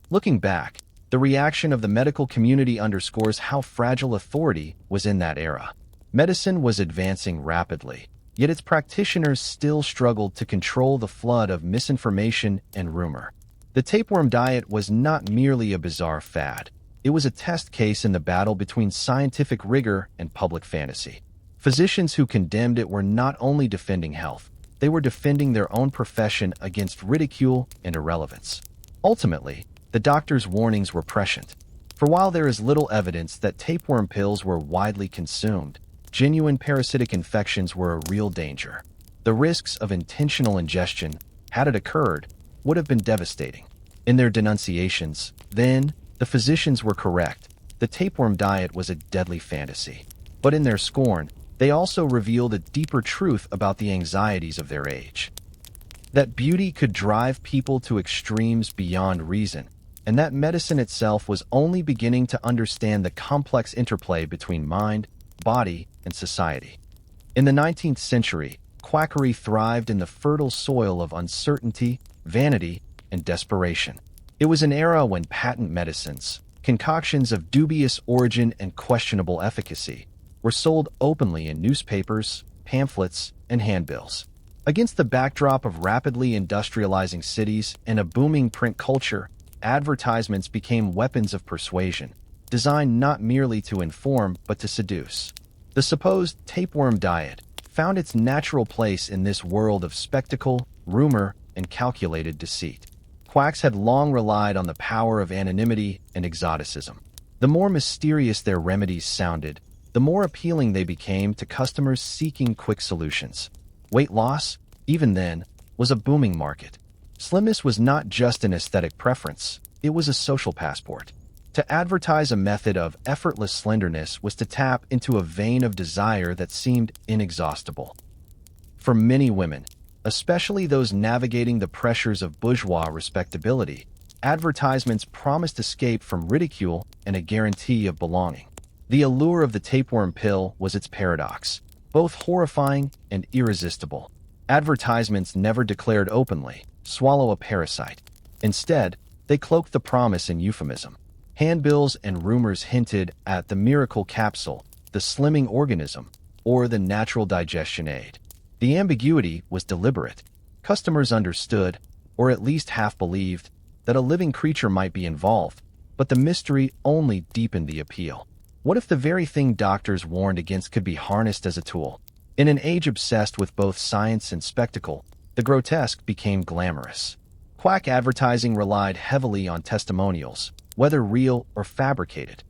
Looking back, the reaction of the medical community underscores how fragile authority was in that era. Medicine was advancing rapidly, yet its practitioners still struggled to control the flood of misinformation and rumor. The tapeworm diet was not merely a bizarre fad. It was a test case in the battle between scientific rigor and public fantasy. Physicians who condemned it were not only defending health, they were defending their own profession against ridicule and irrelevance. Ultimately, the doctor's warnings were prescient. For while there is little evidence that tapeworm pills were widely consumed, genuine parasitic infections were a real danger. The risks of intentional ingestion, had it occurred, would have been devastating. In their denunciations, then, the physicians were correct. The tapeworm diet was a deadly fantasy. But in their scorn, they also revealed a deeper truth about the anxieties of their age. That beauty could drive people to extremes beyond reason, and that medicine itself was only beginning to understand the complex interplay between mind, body, and society. In the 19th century, quackery thrived in the fertile soil of uncertainty, vanity, and desperation. It was an era when patent medicines, concoctions of dubious origin and questionable efficacy, were sold openly in newspapers, pamphlets, and handbills. Against the backdrop of rapidly industrializing cities and a booming print culture, advertisements became weapons of persuasion, designed not merely to inform but to seduce. The supposed tapeworm diet found its natural place in this world of spectacle, rumor, and calculated deceit. Quacks had long relied on the power of anonymity and exoticism. The more mysterious their remedies sounded, the more appealing they became to customers seeking quick solutions. Weight loss, even then, was a booming market. Slimness was not just an aesthetic preference, it was a social passport. To advertise a method of effortless slenderness was to tap into a vein of desire that seemed inexhaustible. For many women, especially those navigating the pressures of bourgeois respectability, advertisements promised escape from ridicule and a guarantee of belonging. The allure of the tapeworm pill was its paradox, both horrifying and irresistible. Advertisements never declared openly, "Swallow a parasite." Instead, they cloaked the promise in euphemism. Handbills and rumors hinted at the miracle capsule, the slimming organism, or the natural digestion aid. The ambiguity was deliberate. Customers understood, or at least half believed, that a living creature might be involved, but the mystery only deepened the appeal. What if the very thing doctors warned against could be harnessed as a tool? In an age obsessed with both science and spectacle, the grotesque became glamorous. Quack advertising relied heavily on testimonials, whether real or fabricated.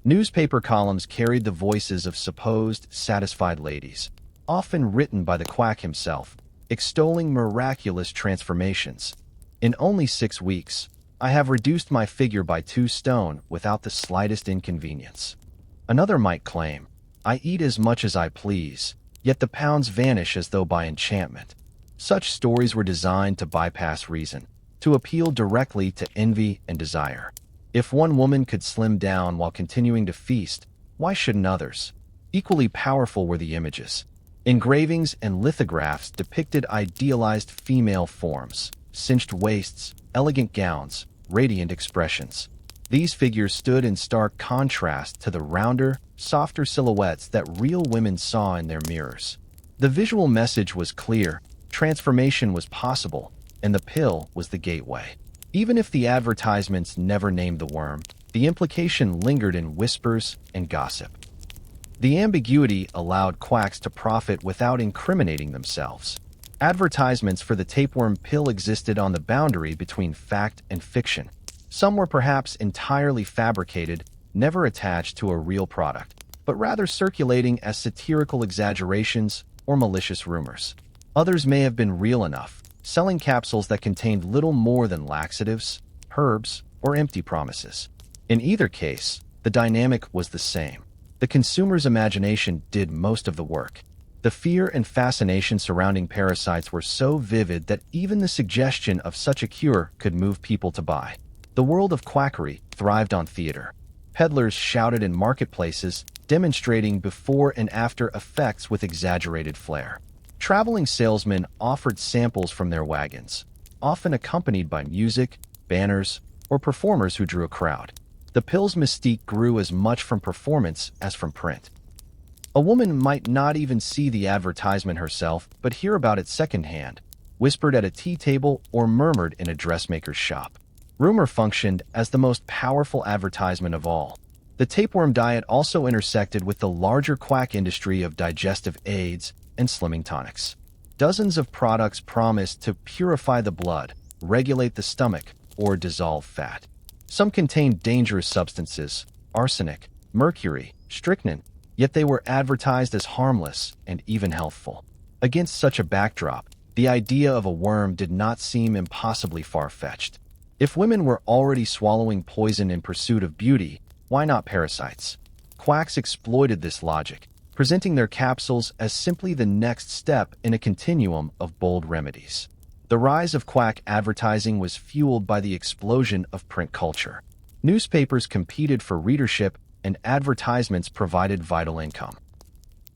Newspaper columns carried the voices of supposed satisfied ladies, often written by the quack himself, extolling miraculous transformations. In only 6 weeks, I have reduced my figure by 2 stone without the slightest inconvenience. Another might claim, I eat as much as I please, yet the pounds vanish as though by enchantment. Such stories were designed to bypass reason, to appeal directly to envy and desire. If one woman could slim down while continuing to feast, why shouldn't others? Equally powerful were the images. Engravings and lithographs depicted idealized female forms, cinched waists, elegant gowns, radiant expressions. These figures stood in stark contrast to the rounder, softer silhouettes that real women saw in their mirrors. The visual message was clear, transformation was possible, and the pill was the gateway. Even if the advertisements never named the worm, the implication lingered in whispers and gossip. The ambiguity allowed quacks to profit without incriminating themselves. Advertisements for the tapeworm pill existed on the boundary between fact and fiction. Some were perhaps entirely fabricated, never attached to a real product, but rather circulating as satirical exaggerations or malicious rumors. Others may have been real enough, selling capsules that contained little more than laxatives, herbs, or empty promises. In either case, the dynamic was the same. The consumer's imagination did most of the work. The fear and fascination surrounding parasites were so vivid that even the suggestion of such a cure could move people to buy. The world of quackery thrived on theater. Peddlers shouted in marketplaces, demonstrating before and after effects with exaggerated flair. Traveling salesmen offered samples from their wagons, often accompanied by music, banners, or performers who drew a crowd. The pill's mystique grew as much from performance as from print. A woman might not even see the advertisement herself, but hear about it secondhand, whispered at a tea table or murmured in a dressmaker's shop. Rumor functioned as the most powerful advertisement of all. The tapeworm diet also intersected with the larger quack industry of digestive aids and slimming tonics. Dozens of products promised to purify the blood, regulate the stomach, or dissolve fat. Some contained dangerous substances, arsenic, mercury, strychnine, yet they were advertised as harmless and even healthful. Against such a backdrop, the idea of a worm did not seem impossibly far-fetched. If women were already swallowing poison in pursuit of beauty, why not parasites? Quacks exploited this logic, presenting their capsules as simply the next step in a continuum of bold remedies. The rise of quack advertising was fueled by the explosion of print culture. Newspapers competed for readership, and advertisements provided vital income.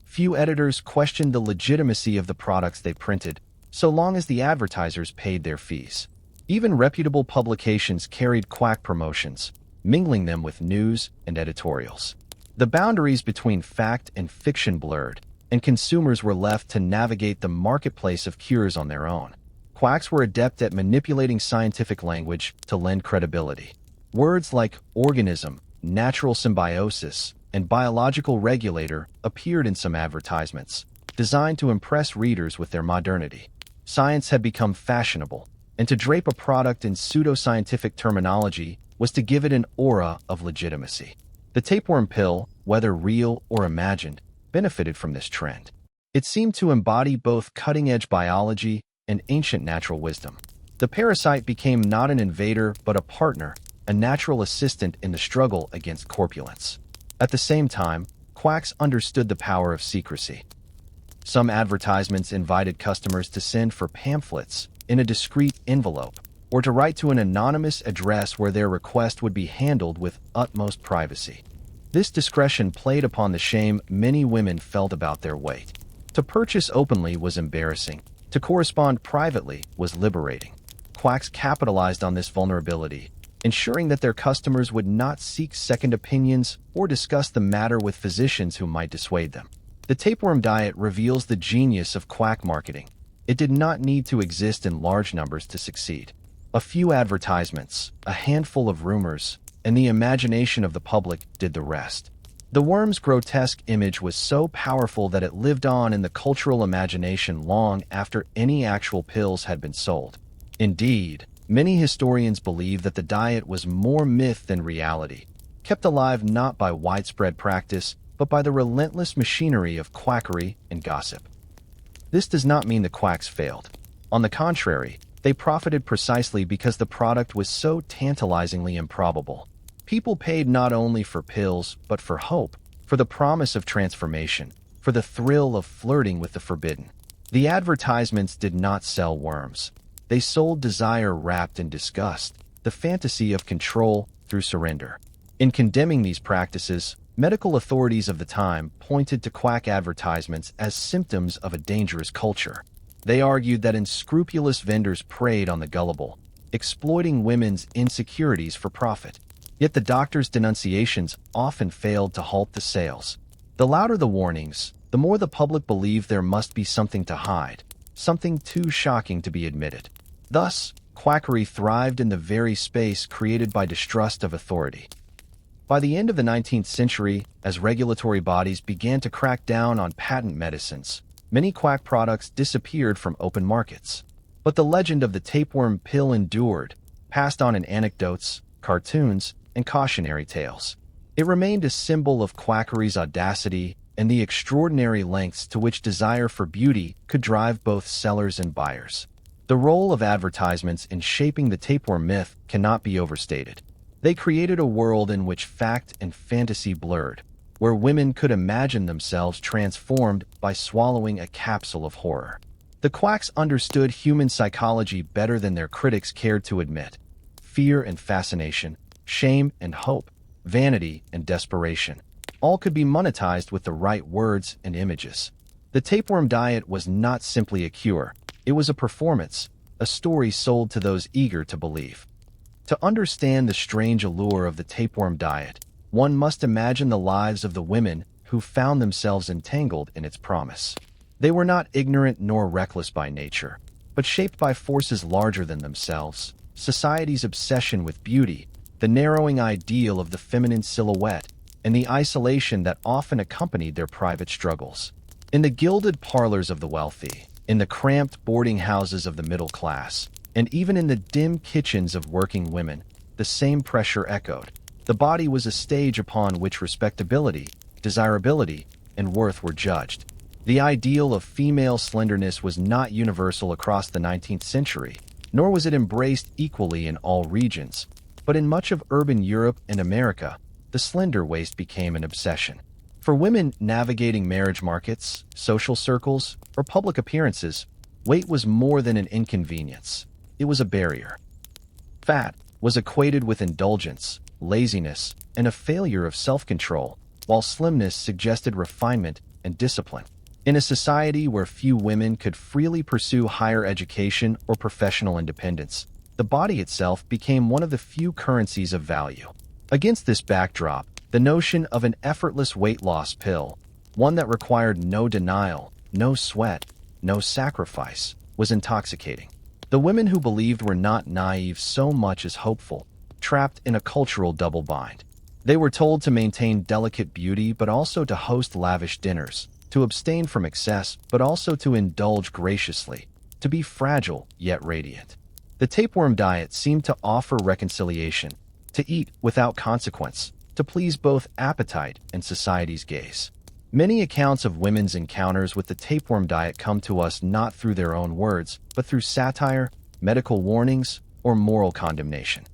Few editors questioned the legitimacy of the products they printed, so long as the advertisers paid their fees. Even reputable publications carried quack promotions, mingling them with news and editorials. The boundaries between fact and fiction blurred, and consumers were left to navigate the marketplace of cures on their own. Quacks were adept at manipulating scientific language to lend credibility. Words like organism, natural symbiosis, and biological regulator appeared in some advertisements, designed to impress readers with their modernity. Science had become fashionable, and to drape a product in pseudoscientific terminology was to give it an aura of legitimacy. The tapeworm pill, whether real or imagined, benefited from this trend. It seemed to embody both cutting-edge biology and ancient natural wisdom. The parasite became not an invader but a partner, a natural assistant in the struggle against corpulence. At the same time, quacks understood the power of secrecy. Some advertisements invited customers to send for pamphlets in a discreet envelope, or to write to an anonymous address where their request would be handled with utmost privacy. This discretion played upon the shame many women felt about their weight. To purchase openly was embarrassing. To correspond privately was liberating. Quacks capitalized on this vulnerability, ensuring that their customers would not seek second opinions or discuss the matter with physicians who might dissuade them. The tapeworm diet reveals the genius of quack marketing. It did not need to exist in large numbers to succeed. A few advertisements, a handful of rumors, and the imagination of the public did the rest. The worm's grotesque image was so powerful that it lived on in the cultural imagination long after any actual pills had been sold. Indeed, many historians believe that the diet was more myth than reality, kept alive not by widespread practice, but by the relentless machinery of quackery and gossip. This does not mean the quacks failed. On the contrary, they profited precisely because the product was so tantalizingly improbable. People paid not only for pills, but for hope, for the promise of transformation, for the thrill of flirting with the forbidden. The advertisements did not sell worms. They sold desire wrapped in disgust, the fantasy of control through surrender. In condemning these practices, medical authorities of the time pointed to quack advertisements as symptoms of a dangerous culture. They argued that unscrupulous vendors preyed on the gullible, exploiting women's insecurities for profit. Yet the doctors' denunciations often failed to halt the sales. The louder the warnings, the more the public believed there must be something to hide, something too shocking to be admitted. Thus, quackery thrived in the very space created by distrust of authority. By the end of the 19th century, as regulatory bodies began to crack down on patent medicines, many quack products disappeared from open markets. But the legend of the tapeworm pill endured, passed on in anecdotes, cartoons, and cautionary tales. It remained a symbol of quackery's audacity and the extraordinary lengths to which desire for beauty could drive both sellers and buyers. The role of advertisements in shaping the tapeworm myth cannot be overstated. They created a world in which fact and fantasy blurred, where women could imagine themselves transformed by swallowing a capsule of horror. The quacks understood human psychology better than their critics cared to admit. Fear and fascination, shame and hope, vanity and desperation, all could be monetized with the right words and images. The tapeworm diet was not simply a cure, it was a performance, a story sold to those eager to believe. To understand the strange allure of the tapeworm diet, one must imagine the lives of the women who found themselves entangled in its promise. They were not ignorant nor reckless by nature, but shaped by forces larger than themselves, society's obsession with beauty, the narrowing ideal of the feminine silhouette, and the isolation that often accompanied their private struggles. In the gilded parlors of the wealthy, in the cramped boarding houses of the middle class, and even in the dim kitchens of working women, the same pressure echoed. The body was a stage upon which respectability, desirability, and worth were judged. The ideal of female slenderness was not universal across the 19th century, nor was it embraced equally in all regions. But in much of urban Europe and America, the slender waist became an obsession. For women navigating marriage markets, social circles, or public appearances, weight was more than an inconvenience. It was a barrier. Fat was equated with indulgence, laziness, and a failure of self-control, while slimness suggested refinement and discipline. In a society where few women could freely pursue higher education or professional independence, the body itself became one of the few currencies of value. Against this backdrop, the notion of an effortless weight loss pill, one that required no denial, no sweat, no sacrifice, was intoxicating. The women who believed were not naive so much as hopeful, trapped in a cultural double bind. They were told to maintain delicate beauty but also to host lavish dinners, to abstain from excess but also to indulge graciously, to be fragile yet radiant. The tapeworm diet seemed to offer reconciliation, to eat without consequence, to please both appetite and society's gaze. Many accounts of women's encounters with the tapeworm diet come to us not through their own words, but through satire, medical warnings, or moral condemnation.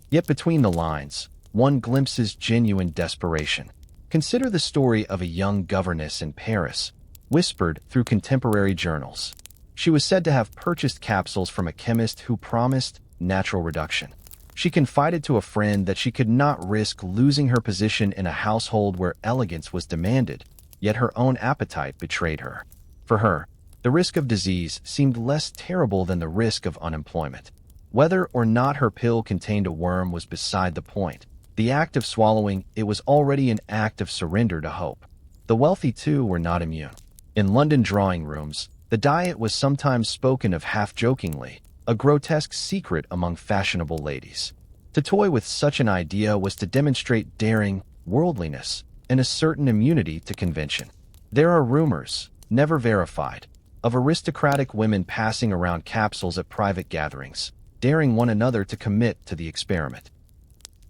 Yet between the lines, one glimpses genuine desperation. Consider the story of a young governess in Paris, whispered through contemporary journals. She was said to have purchased capsules from a chemist who promised natural reduction. She confided to a friend that she could not risk losing her position in a household where elegance was demanded, yet her own appetite betrayed her. For her, the risk of disease seemed less terrible than the risk of unemployment. Whether or not her pill contained a worm was beside the point. The act of swallowing it was already an act of surrender to hope. The wealthy, too, were not immune. In London drawing rooms, the diet was sometimes spoken of half-jokingly, a grotesque secret among fashionable ladies. To toy with such an idea was to demonstrate daring, worldliness, and a certain immunity to convention. There are rumors, never verified, of aristocratic women passing around capsules at private gatherings, daring one another to commit to the experiment.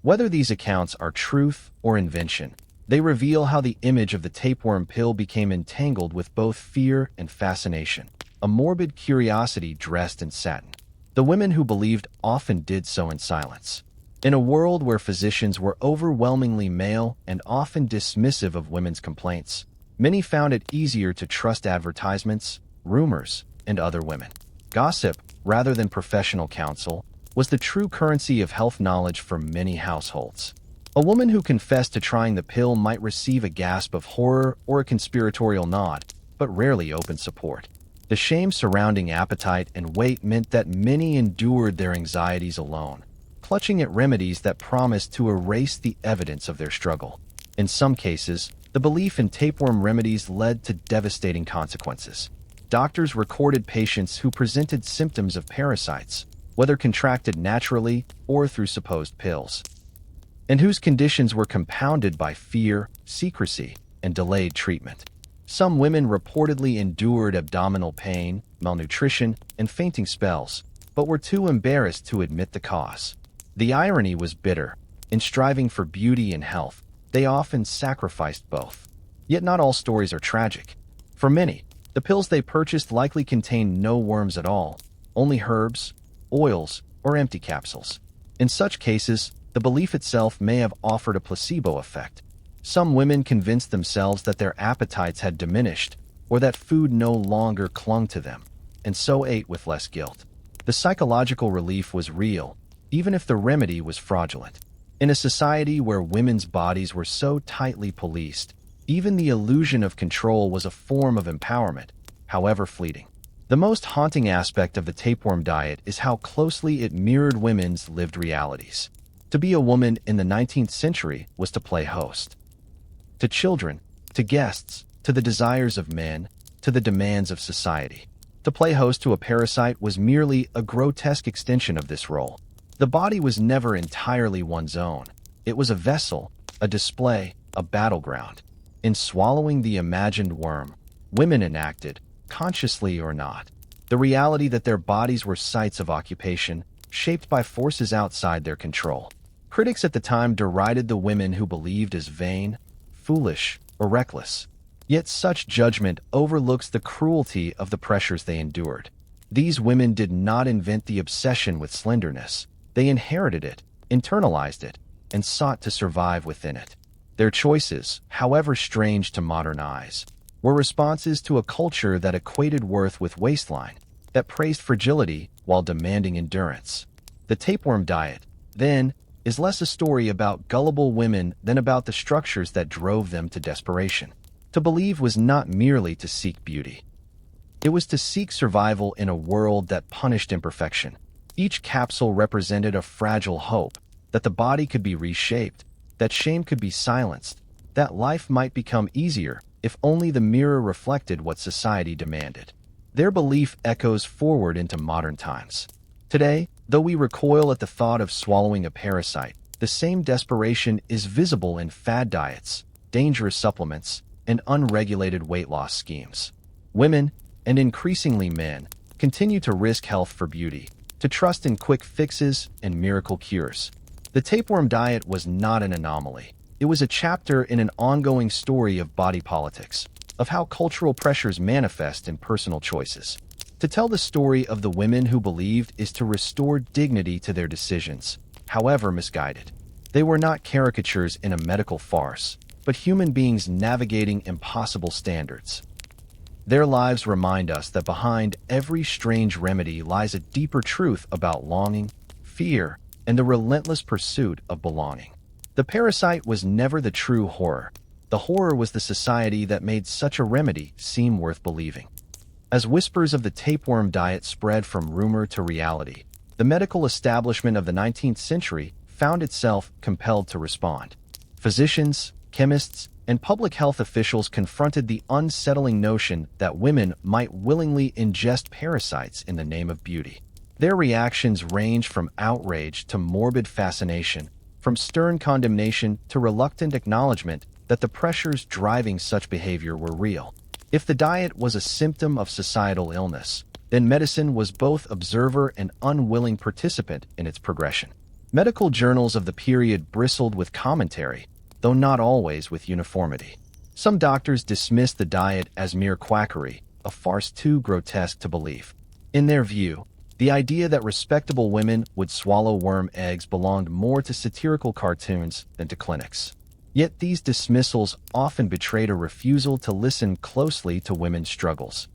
Whether these accounts are truth or invention, they reveal how the image of the tapeworm pill became entangled with both fear and fascination, a morbid curiosity dressed in satin. The women who believed often did so in silence. In a world where physicians were overwhelmingly male and often dismissive of women's complaints, many found it easier to trust advertisements, rumors, and other women. Gossip, rather than professional counsel, was the true currency of health knowledge for many households. A woman who confessed to trying the pill might receive a gasp of horror or a conspiratorial nod, but rarely open support. The shame surrounding appetite and weight meant that many endured their anxieties alone, clutching at remedies that promised to erase the evidence of their struggle. In some cases, the belief in tapeworm remedies led to devastating consequences. Doctors recorded patients who presented symptoms of parasites, whether contracted naturally or through supposed pills, and whose conditions were compounded by fear, secrecy, and delayed treatment. Some women reportedly endured abdominal pain, malnutrition, and fainting spells, but were too embarrassed to admit the cause. The irony was bitter. In striving for beauty and health, they often sacrificed both. Yet not all stories are tragic. For many, the pills they purchased likely contained no worms at all, only herbs, oils, or empty capsules. In such cases, the belief itself may have offered a placebo effect. Some women convinced themselves that their appetites had diminished, or that food no longer clung to them, and so ate with less guilt. The psychological relief was real, even if the remedy was fraudulent. In a society where women's bodies were so tightly policed, even the illusion of control was a form of empowerment, however fleeting. The most haunting aspect of the tapeworm diet is how closely it mirrored women's lived realities. To be a woman in the 19th century was to play host. To children, to guests, to the desires of men, to the demands of society. To play host to a parasite was merely a grotesque extension of this role. The body was never entirely one's own. It was a vessel, a display, a battleground. In swallowing the imagined worm, women enacted, consciously or not, the reality that their bodies were sites of occupation, shaped by forces outside their control. Critics at the time derided the women who believed as vain, foolish, or reckless. Yet such judgment overlooks the cruelty of the pressures they endured. These women did not invent the obsession with slenderness. They inherited it, internalized it, and sought to survive within it. Their choices, however strange to modern eyes, were responses to a culture that equated worth with waistline, that praised fragility while demanding endurance. The tapeworm diet, then, is less a story about gullible women than about the structures that drove them to desperation. To believe was not merely to seek beauty. It was to seek survival in a world that punished imperfection. Each capsule represented a fragile hope, that the body could be reshaped, that shame could be silenced, that life might become easier if only the mirror reflected what society demanded. Their belief echoes forward into modern times. Today, though we recoil at the thought of swallowing a parasite, the same desperation is visible in fad diets, dangerous supplements, and unregulated weight loss schemes. Women, and increasingly men, continue to risk health for beauty, to trust in quick fixes and miracle cures. The tapeworm diet was not an anomaly. It was a chapter in an ongoing story of body politics, of how cultural pressures manifest in personal choices. To tell the story of the women who believed is to restore dignity to their decisions, however misguided. They were not caricatures in a medical farce, but human beings navigating impossible standards. Their lives remind us that behind every strange remedy lies a deeper truth about longing, fear, and the relentless pursuit of belonging. The parasite was never the true horror. The horror was the society that made such a remedy seem worth believing. As whispers of the tapeworm diet spread from rumor to reality, the medical establishment of the 19th century found itself compelled to respond. Physicians, chemists, and public health officials confronted the unsettling notion that women might willingly ingest parasites in the name of beauty. Their reactions ranged from outrage to morbid fascination, from stern condemnation to reluctant acknowledgement that the pressures driving such behavior were real. If the diet was a symptom of societal illness, then medicine was both observer and unwilling participant in its progression. Medical journals of the period bristled with commentary, though not always with uniformity. Some doctors dismissed the diet as mere quackery, a farce too grotesque to believe. In their view, the idea that respectable women would swallow worm eggs belonged more to satirical cartoons than to clinics. Yet these dismissals often betrayed a refusal to listen closely to women's struggles.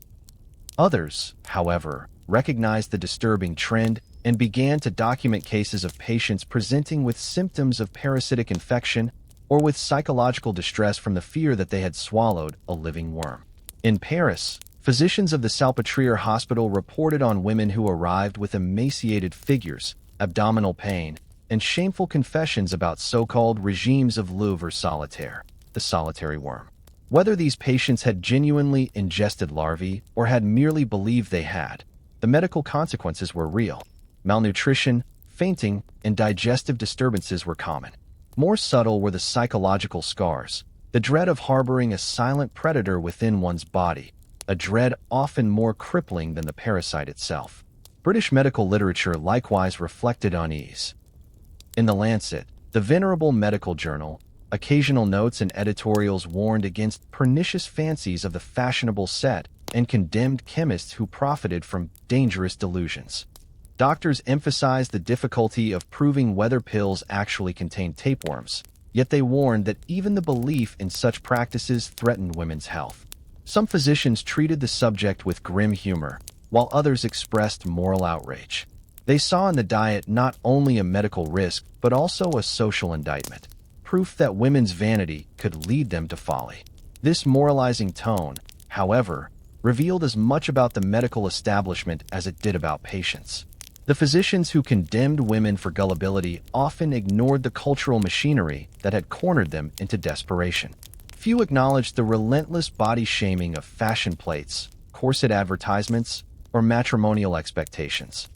Others, however, recognized the disturbing trend and began to document cases of patients presenting with symptoms of parasitic infection or with psychological distress from the fear that they had swallowed a living worm. In Paris, physicians of the Salpêtrière Hospital reported on women who arrived with emaciated figures, abdominal pain, and shameful confessions about so-called regimes of Louvre solitaire, the solitary worm. Whether these patients had genuinely ingested larvae or had merely believed they had, the medical consequences were real. Malnutrition, fainting, and digestive disturbances were common. More subtle were the psychological scars, the dread of harboring a silent predator within one's body, a dread often more crippling than the parasite itself. British medical literature likewise reflected unease. In The Lancet, the venerable medical journal, occasional notes and editorials warned against pernicious fancies of the fashionable set and condemned chemists who profited from dangerous delusions. Doctors emphasized the difficulty of proving whether pills actually contained tapeworms, yet they warned that even the belief in such practices threatened women's health. Some physicians treated the subject with grim humor, while others expressed moral outrage. They saw in the diet not only a medical risk, but also a social indictment, proof that women's vanity could lead them to folly. This moralizing tone, however, revealed as much about the medical establishment as it did about patients. The physicians who condemned women for gullibility often ignored the cultural machinery that had cornered them into desperation. Few acknowledged the relentless body shaming of fashion plates, corset advertisements, or matrimonial expectations.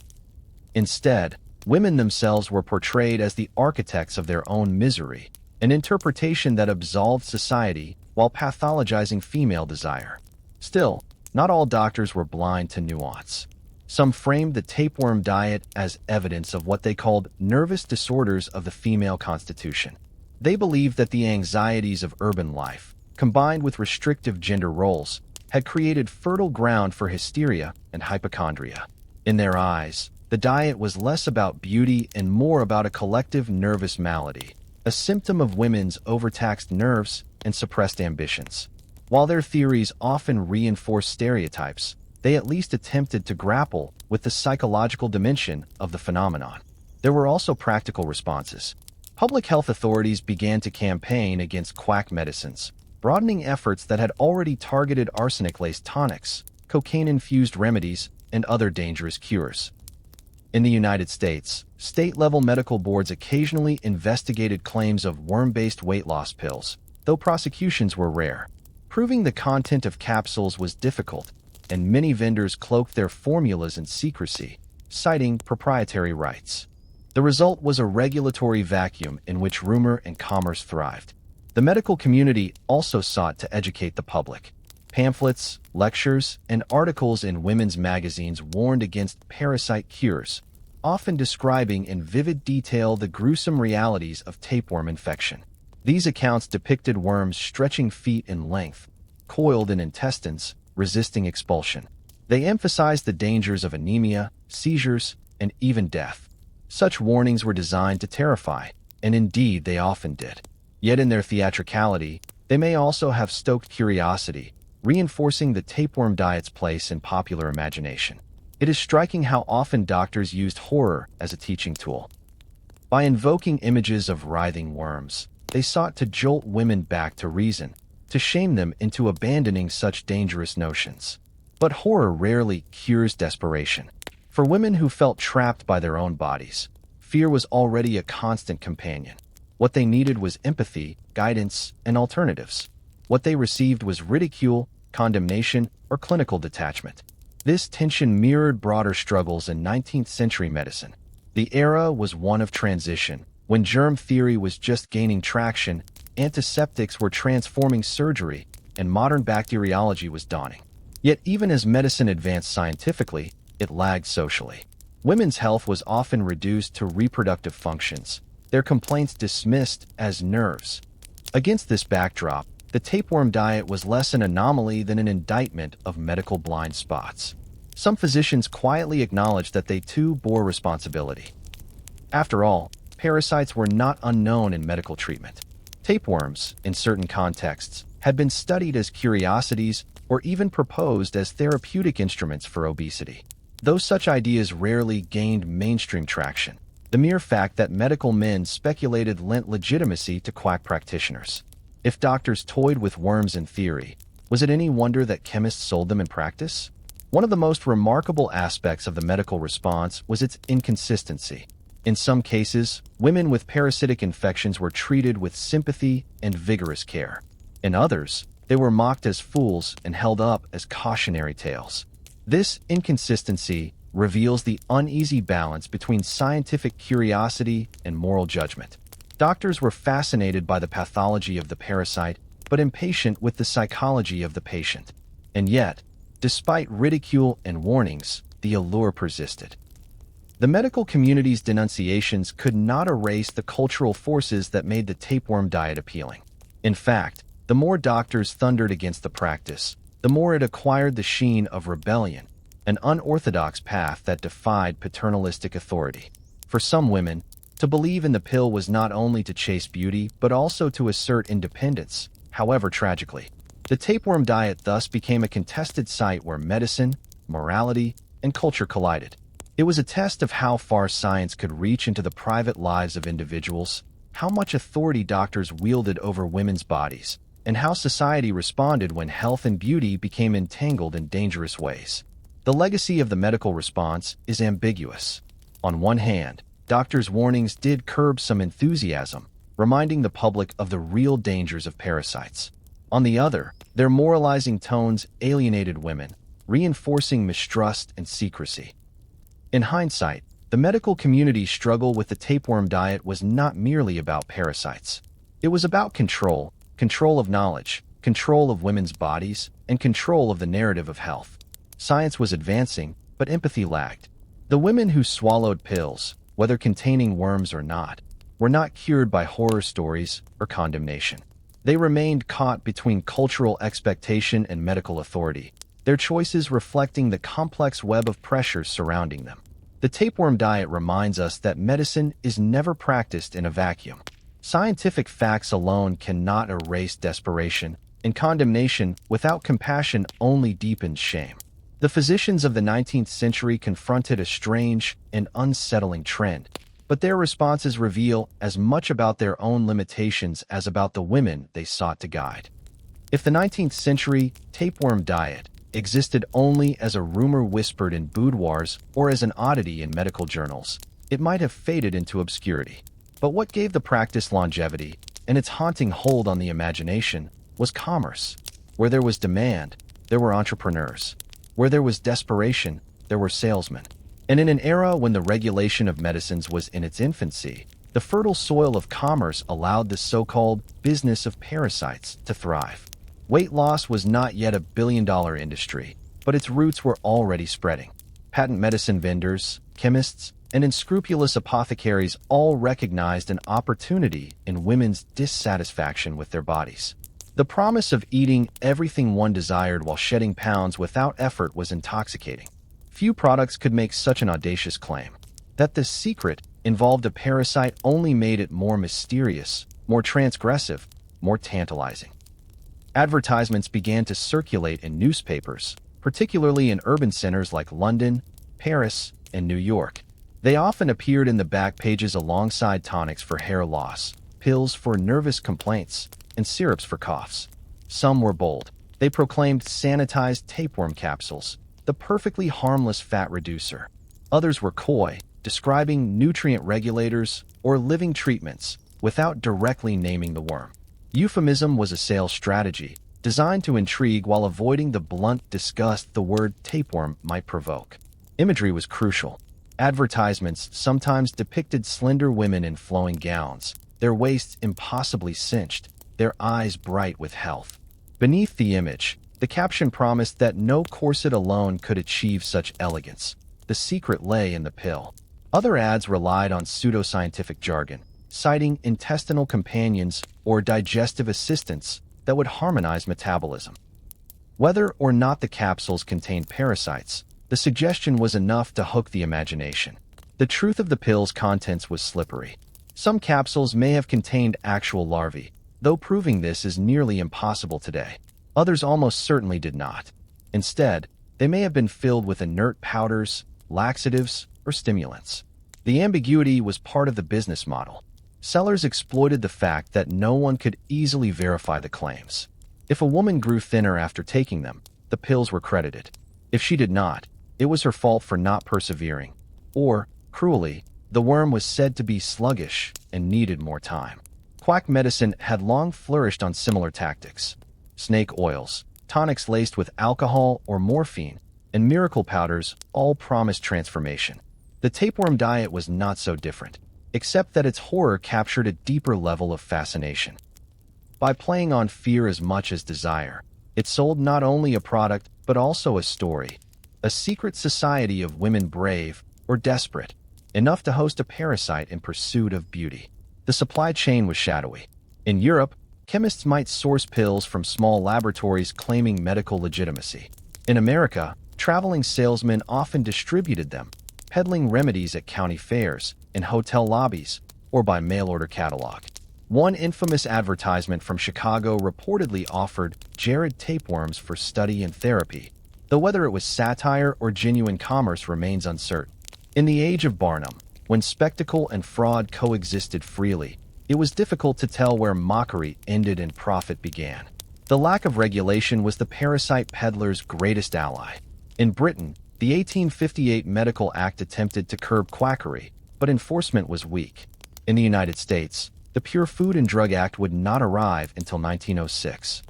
Instead, women themselves were portrayed as the architects of their own misery, an interpretation that absolved society while pathologizing female desire. Still, not all doctors were blind to nuance. Some framed the tapeworm diet as evidence of what they called nervous disorders of the female constitution. They believed that the anxieties of urban life, combined with restrictive gender roles, had created fertile ground for hysteria and hypochondria. In their eyes, the diet was less about beauty and more about a collective nervous malady, a symptom of women's overtaxed nerves and suppressed ambitions. While their theories often reinforced stereotypes, they at least attempted to grapple with the psychological dimension of the phenomenon. There were also practical responses. Public health authorities began to campaign against quack medicines, broadening efforts that had already targeted arsenic-laced tonics, cocaine-infused remedies, and other dangerous cures. In the United States, state-level medical boards occasionally investigated claims of worm-based weight loss pills, though prosecutions were rare. Proving the content of capsules was difficult, and many vendors cloaked their formulas in secrecy, citing proprietary rights. The result was a regulatory vacuum in which rumor and commerce thrived. The medical community also sought to educate the public. Pamphlets, lectures, and articles in women's magazines warned against parasite cures, often describing in vivid detail the gruesome realities of tapeworm infection. These accounts depicted worms stretching feet in length, coiled in intestines, resisting expulsion. They emphasized the dangers of anemia, seizures, and even death. Such warnings were designed to terrify, and indeed they often did. Yet in their theatricality, they may also have stoked curiosity, reinforcing the tapeworm diet's place in popular imagination. It is striking how often doctors used horror as a teaching tool. By invoking images of writhing worms, they sought to jolt women back to reason, to shame them into abandoning such dangerous notions. But horror rarely cures desperation. For women who felt trapped by their own bodies, fear was already a constant companion. What they needed was empathy, guidance, and alternatives. What they received was ridicule, condemnation, or clinical detachment. This tension mirrored broader struggles in 19th century medicine. The era was one of transition. When germ theory was just gaining traction, antiseptics were transforming surgery, and modern bacteriology was dawning. Yet even as medicine advanced scientifically, it lagged socially. Women's health was often reduced to reproductive functions, their complaints dismissed as nerves. Against this backdrop, the tapeworm diet was less an anomaly than an indictment of medical blind spots. Some physicians quietly acknowledged that they too bore responsibility. After all, parasites were not unknown in medical treatment. Tapeworms, in certain contexts, had been studied as curiosities or even proposed as therapeutic instruments for obesity. Though such ideas rarely gained mainstream traction, the mere fact that medical men speculated lent legitimacy to quack practitioners. If doctors toyed with worms in theory, was it any wonder that chemists sold them in practice? One of the most remarkable aspects of the medical response was its inconsistency. In some cases, women with parasitic infections were treated with sympathy and vigorous care. In others, they were mocked as fools and held up as cautionary tales. This inconsistency reveals the uneasy balance between scientific curiosity and moral judgment. Doctors were fascinated by the pathology of the parasite, but impatient with the psychology of the patient. And yet, despite ridicule and warnings, the allure persisted. The medical community's denunciations could not erase the cultural forces that made the tapeworm diet appealing. In fact, the more doctors thundered against the practice, the more it acquired the sheen of rebellion, an unorthodox path that defied paternalistic authority. For some women, to believe in the pill was not only to chase beauty, but also to assert independence. However, tragically, the tapeworm diet thus became a contested site where medicine, morality, and culture collided. It was a test of how far science could reach into the private lives of individuals, how much authority doctors wielded over women's bodies, and how society responded when health and beauty became entangled in dangerous ways. The legacy of the medical response is ambiguous. On one hand, doctors' warnings did curb some enthusiasm, reminding the public of the real dangers of parasites. On the other, their moralizing tones alienated women, reinforcing mistrust and secrecy. In hindsight, the medical community's struggle with the tapeworm diet was not merely about parasites. It was about control of knowledge, control of women's bodies, and control of the narrative of health. Science was advancing, but empathy lagged. The women who swallowed pills, whether containing worms or not, were not cured by horror stories or condemnation. They remained caught between cultural expectation and medical authority, their choices reflecting the complex web of pressures surrounding them. The tapeworm diet reminds us that medicine is never practiced in a vacuum. Scientific facts alone cannot erase desperation, and condemnation without compassion only deepens shame. The physicians of the 19th century confronted a strange and unsettling trend, but their responses reveal as much about their own limitations as about the women they sought to guide. If the 19th century tapeworm diet existed only as a rumor whispered in boudoirs or as an oddity in medical journals, it might have faded into obscurity. But what gave the practice longevity and its haunting hold on the imagination was commerce. Where there was demand, there were entrepreneurs. Where there was desperation, there were salesmen. And in an era when the regulation of medicines was in its infancy, the fertile soil of commerce allowed the so-called business of parasites to thrive. Weight loss was not yet a billion-dollar industry, but its roots were already spreading. Patent medicine vendors, chemists, and unscrupulous apothecaries all recognized an opportunity in women's dissatisfaction with their bodies. The promise of eating everything one desired while shedding pounds without effort was intoxicating. Few products could make such an audacious claim. That the secret involved a parasite only made it more mysterious, more transgressive, more tantalizing. Advertisements began to circulate in newspapers, particularly in urban centers like London, Paris, and New York. They often appeared in the back pages alongside tonics for hair loss, pills for nervous complaints, and syrups for coughs. Some were bold. They proclaimed sanitized tapeworm capsules, the perfectly harmless fat reducer. Others were coy, describing nutrient regulators or living treatments without directly naming the worm. Euphemism was a sales strategy, designed to intrigue while avoiding the blunt disgust the word tapeworm might provoke. Imagery was crucial. Advertisements sometimes depicted slender women in flowing gowns, their waists impossibly cinched, their eyes bright with health. Beneath the image, the caption promised that no corset alone could achieve such elegance. The secret lay in the pill. Other ads relied on pseudoscientific jargon, citing intestinal companions or digestive assistants that would harmonize metabolism. Whether or not the capsules contained parasites, the suggestion was enough to hook the imagination. The truth of the pill's contents was slippery. Some capsules may have contained actual larvae, though proving this is nearly impossible today. Others almost certainly did not. Instead, they may have been filled with inert powders, laxatives, or stimulants. The ambiguity was part of the business model. Sellers exploited the fact that no one could easily verify the claims. If a woman grew thinner after taking them, the pills were credited. If she did not, it was her fault for not persevering. Or, cruelly, the worm was said to be sluggish and needed more time. Quack medicine had long flourished on similar tactics. Snake oils, tonics laced with alcohol or morphine, and miracle powders all promised transformation. The tapeworm diet was not so different, except that its horror captured a deeper level of fascination. By playing on fear as much as desire, it sold not only a product but also a story, a secret society of women brave or desperate, enough to host a parasite in pursuit of beauty. The supply chain was shadowy. In Europe, chemists might source pills from small laboratories claiming medical legitimacy. In America, traveling salesmen often distributed them, peddling remedies at county fairs, in hotel lobbies, or by mail-order catalog. One infamous advertisement from Chicago reportedly offered Jared tapeworms for study and therapy, though whether it was satire or genuine commerce remains uncertain. In the age of Barnum, when spectacle and fraud coexisted freely, it was difficult to tell where mockery ended and profit began. The lack of regulation was the parasite peddler's greatest ally. In Britain, the 1858 Medical Act attempted to curb quackery, but enforcement was weak. In the United States, the Pure Food and Drug Act would not arrive until 1906.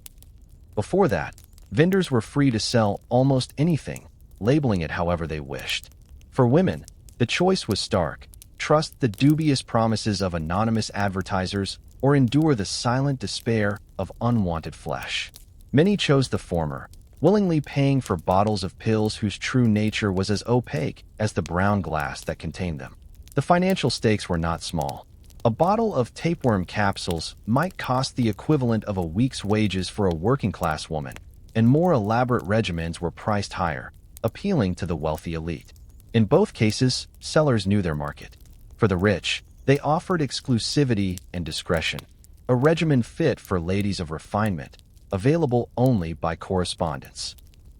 Before that, vendors were free to sell almost anything, labeling it however they wished. For women, the choice was stark: trust the dubious promises of anonymous advertisers or endure the silent despair of unwanted flesh. Many chose the former, willingly paying for bottles of pills whose true nature was as opaque as the brown glass that contained them. The financial stakes were not small. A bottle of tapeworm capsules might cost the equivalent of a week's wages for a working-class woman, and more elaborate regimens were priced higher, appealing to the wealthy elite. In both cases, sellers knew their market. For the rich, they offered exclusivity and discretion, a regimen fit for ladies of refinement, available only by correspondence.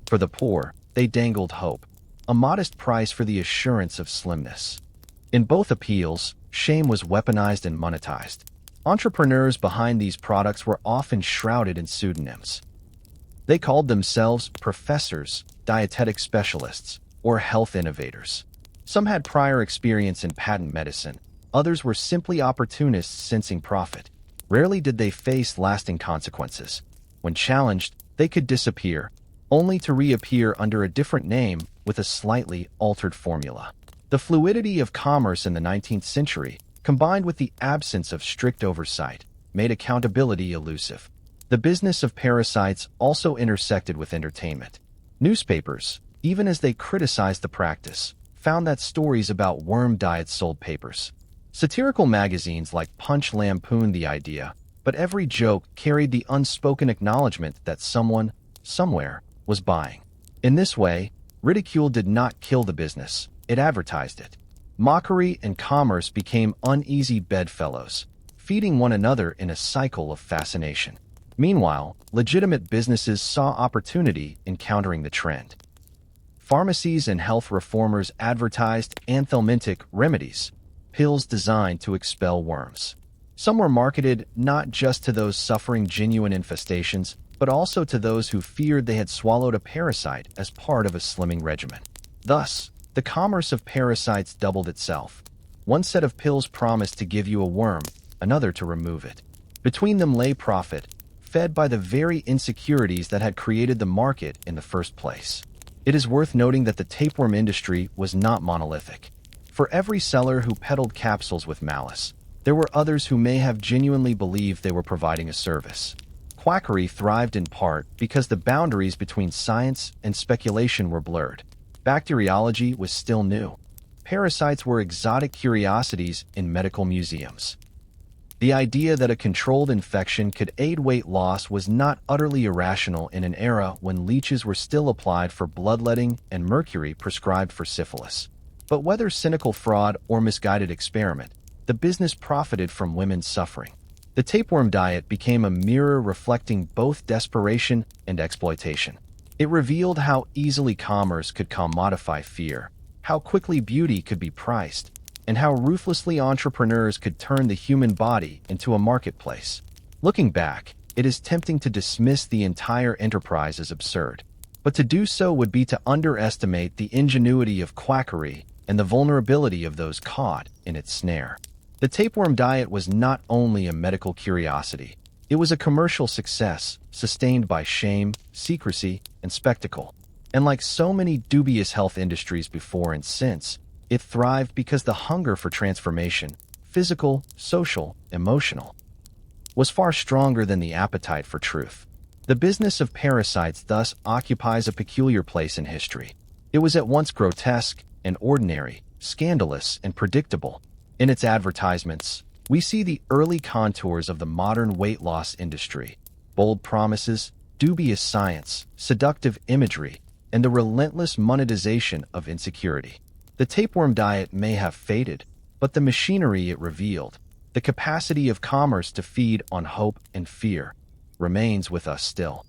For the poor, they dangled hope, a modest price for the assurance of slimness. In both appeals, shame was weaponized and monetized. Entrepreneurs behind these products were often shrouded in pseudonyms. They called themselves professors, dietetic specialists, or health innovators. Some had prior experience in patent medicine. Others were simply opportunists sensing profit. Rarely did they face lasting consequences. When challenged, they could disappear, only to reappear under a different name with a slightly altered formula. The fluidity of commerce in the 19th century, combined with the absence of strict oversight, made accountability elusive. The business of parasites also intersected with entertainment. Newspapers, even as they criticized the practice, found that stories about worm diets sold papers. Satirical magazines like Punch lampooned the idea, but every joke carried the unspoken acknowledgement that someone, somewhere, was buying. In this way, ridicule did not kill the business, it advertised it. Mockery and commerce became uneasy bedfellows, feeding one another in a cycle of fascination. Meanwhile, legitimate businesses saw opportunity in countering the trend. Pharmacies and health reformers advertised anthelmintic remedies, pills designed to expel worms. Some were marketed not just to those suffering genuine infestations, but also to those who feared they had swallowed a parasite as part of a slimming regimen. Thus, the commerce of parasites doubled itself. One set of pills promised to give you a worm, another to remove it. Between them lay profit, fed by the very insecurities that had created the market in the first place. It is worth noting that the tapeworm industry was not monolithic. For every seller who peddled capsules with malice, there were others who may have genuinely believed they were providing a service. Quackery thrived in part because the boundaries between science and speculation were blurred. Bacteriology was still new. Parasites were exotic curiosities in medical museums. The idea that a controlled infection could aid weight loss was not utterly irrational in an era when leeches were still applied for bloodletting and mercury prescribed for syphilis. But whether cynical fraud or misguided experiment, the business profited from women's suffering. The tapeworm diet became a mirror reflecting both desperation and exploitation. It revealed how easily commerce could commodify fear, how quickly beauty could be priced, and how ruthlessly entrepreneurs could turn the human body into a marketplace. Looking back, it is tempting to dismiss the entire enterprise as absurd. But to do so would be to underestimate the ingenuity of quackery and the vulnerability of those caught in its snare. The tapeworm diet was not only a medical curiosity, it was a commercial success, sustained by shame, secrecy, and spectacle. And like so many dubious health industries before and since, it thrived because the hunger for transformation, physical, social, emotional, was far stronger than the appetite for truth. The business of parasites thus occupies a peculiar place in history. It was at once grotesque and ordinary, scandalous and predictable. In its advertisements, we see the early contours of the modern weight loss industry: bold promises, dubious science, seductive imagery, and the relentless monetization of insecurity. The tapeworm diet may have faded, but the machinery it revealed, the capacity of commerce to feed on hope and fear, remains with us still.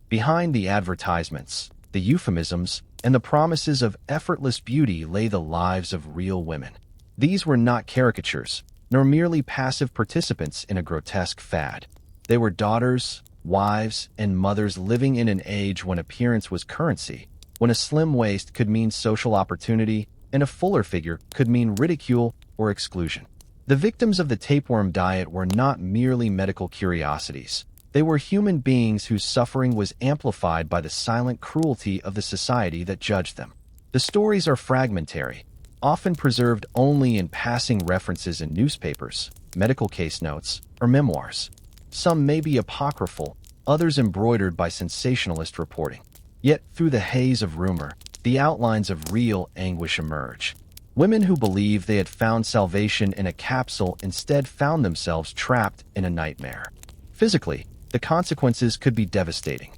Behind the advertisements, the euphemisms, and the promises of effortless beauty lay the lives of real women. These were not caricatures, nor merely passive participants in a grotesque fad. They were daughters, wives, and mothers living in an age when appearance was currency, when a slim waist could mean social opportunity, and a fuller figure could mean ridicule or exclusion. The victims of the tapeworm diet were not merely medical curiosities. They were human beings whose suffering was amplified by the silent cruelty of the society that judged them. The stories are fragmentary, often preserved only in passing references in newspapers, medical case notes, or memoirs. Some may be apocryphal, others embroidered by sensationalist reporting. Yet, through the haze of rumor, the outlines of real anguish emerge. Women who believed they had found salvation in a capsule instead found themselves trapped in a nightmare. Physically, the consequences could be devastating.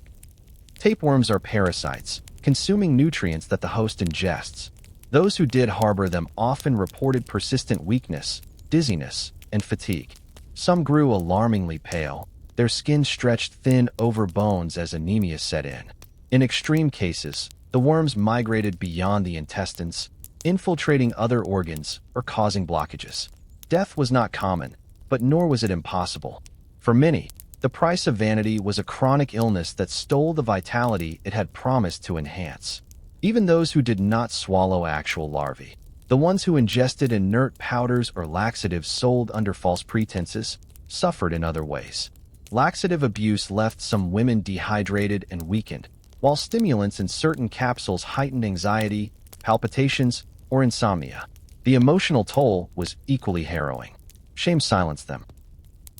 Tapeworms are parasites, consuming nutrients that the host ingests. Those who did harbor them often reported persistent weakness, dizziness, and fatigue. Some grew alarmingly pale, their skin stretched thin over bones as anemia set in. In extreme cases, the worms migrated beyond the intestines, infiltrating other organs or causing blockages. Death was not common, but nor was it impossible. For many, The price of vanity was a chronic illness that stole the vitality it had promised to enhance. Even those who did not swallow actual larvae, the ones who ingested inert powders or laxatives sold under false pretenses, suffered in other ways. Laxative abuse left some women dehydrated and weakened, while stimulants in certain capsules heightened anxiety, palpitations, or insomnia. The emotional toll was equally harrowing. Shame silenced them.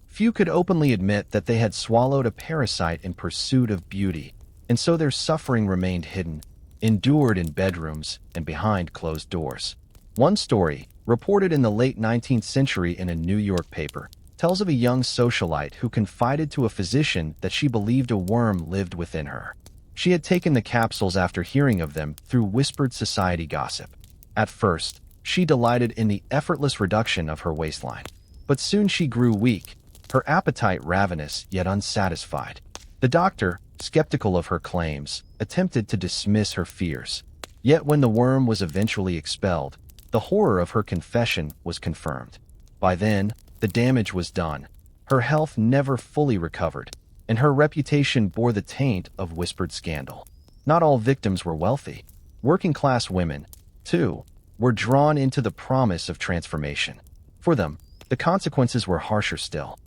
Few could openly admit that they had swallowed a parasite in pursuit of beauty, and so their suffering remained hidden, endured in bedrooms and behind closed doors. One story, reported in the late 19th century in a New York paper, tells of a young socialite who confided to a physician that she believed a worm lived within her. She had taken the capsules after hearing of them through whispered society gossip. At first, she delighted in the effortless reduction of her waistline. But soon she grew weak, her appetite ravenous yet unsatisfied. The doctor, skeptical of her claims, attempted to dismiss her fears. Yet when the worm was eventually expelled, the horror of her confession was confirmed. By then, the damage was done. Her health never fully recovered, and her reputation bore the taint of whispered scandal. Not all victims were wealthy. Working-class women, too, were drawn into the promise of transformation. For them, the consequences were harsher still.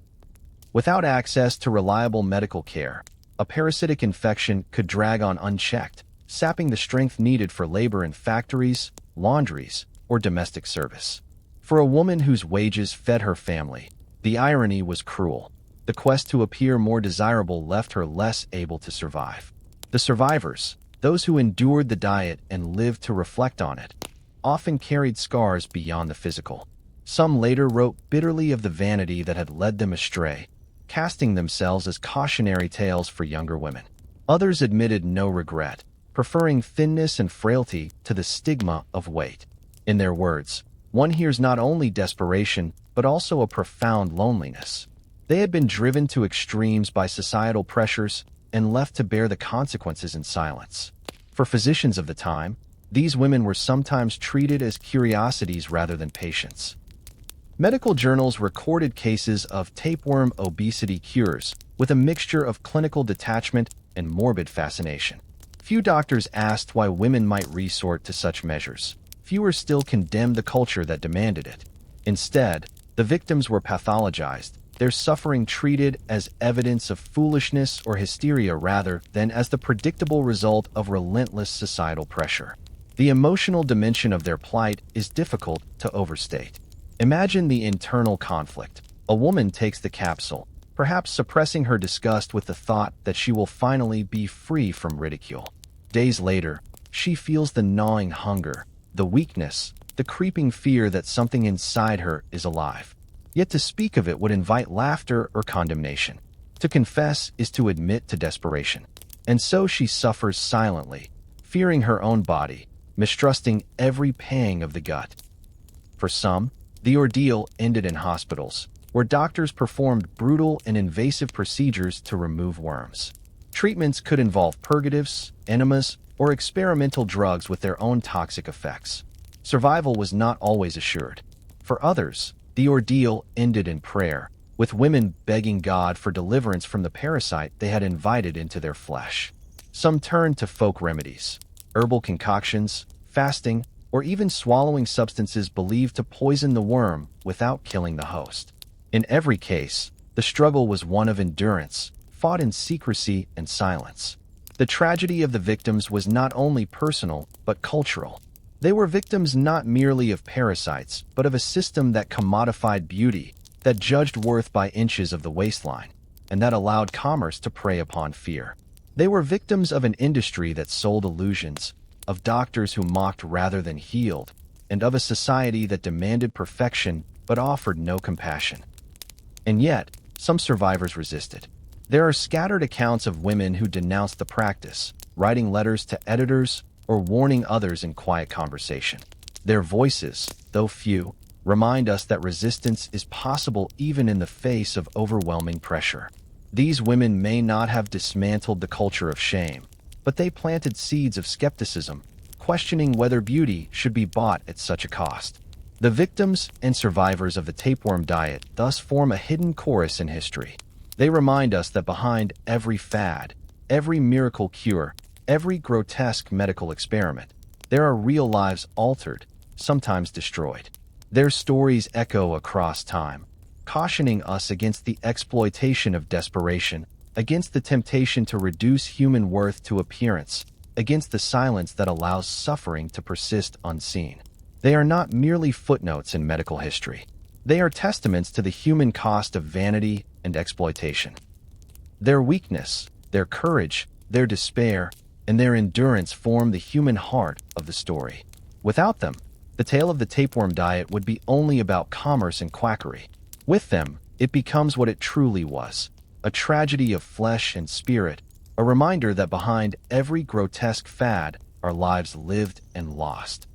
Without access to reliable medical care, a parasitic infection could drag on unchecked, sapping the strength needed for labor in factories, laundries, or domestic service. For a woman whose wages fed her family, the irony was cruel. The quest to appear more desirable left her less able to survive. The survivors, those who endured the diet and lived to reflect on it, often carried scars beyond the physical. Some later wrote bitterly of the vanity that had led them astray, casting themselves as cautionary tales for younger women. Others admitted no regret, preferring thinness and frailty to the stigma of weight. In their words, one hears not only desperation, but also a profound loneliness. They had been driven to extremes by societal pressures and left to bear the consequences in silence. For physicians of the time, these women were sometimes treated as curiosities rather than patients. Medical journals recorded cases of tapeworm obesity cures with a mixture of clinical detachment and morbid fascination. Few doctors asked why women might resort to such measures. Fewer still condemned the culture that demanded it. Instead, the victims were pathologized, their suffering treated as evidence of foolishness or hysteria rather than as the predictable result of relentless societal pressure. The emotional dimension of their plight is difficult to overstate. Imagine the internal conflict. A woman takes the capsule, perhaps suppressing her disgust with the thought that she will finally be free from ridicule. Days later, she feels the gnawing hunger, the weakness, the creeping fear that something inside her is alive. Yet to speak of it would invite laughter or condemnation. To confess is to admit to desperation. And so she suffers silently, fearing her own body, mistrusting every pang of the gut. For some, the ordeal ended in hospitals, where doctors performed brutal and invasive procedures to remove worms. Treatments could involve purgatives, enemas, or experimental drugs with their own toxic effects. Survival was not always assured. For others, the ordeal ended in prayer, with women begging God for deliverance from the parasite they had invited into their flesh. Some turned to folk remedies, herbal concoctions, fasting, or even swallowing substances believed to poison the worm without killing the host. In every case, the struggle was one of endurance, fought in secrecy and silence. The tragedy of the victims was not only personal, but cultural. They were victims not merely of parasites, but of a system that commodified beauty, that judged worth by inches of the waistline, and that allowed commerce to prey upon fear. They were victims of an industry that sold illusions, of doctors who mocked rather than healed, and of a society that demanded perfection but offered no compassion. And yet, some survivors resisted. There are scattered accounts of women who denounced the practice, writing letters to editors or warning others in quiet conversation. Their voices, though few, remind us that resistance is possible even in the face of overwhelming pressure. These women may not have dismantled the culture of shame, but they planted seeds of skepticism, questioning whether beauty should be bought at such a cost. The victims and survivors of the tapeworm diet thus form a hidden chorus in history. They remind us that behind every fad, every miracle cure, every grotesque medical experiment, there are real lives altered, sometimes destroyed. Their stories echo across time, cautioning us against the exploitation of desperation, against the temptation to reduce human worth to appearance, against the silence that allows suffering to persist unseen. They are not merely footnotes in medical history. They are testaments to the human cost of vanity and exploitation. Their weakness, their courage, their despair, and their endurance form the human heart of the story. Without them, the tale of the tapeworm diet would be only about commerce and quackery. With them, it becomes what it truly was, a tragedy of flesh and spirit, a reminder that behind every grotesque fad are lives lived and lost.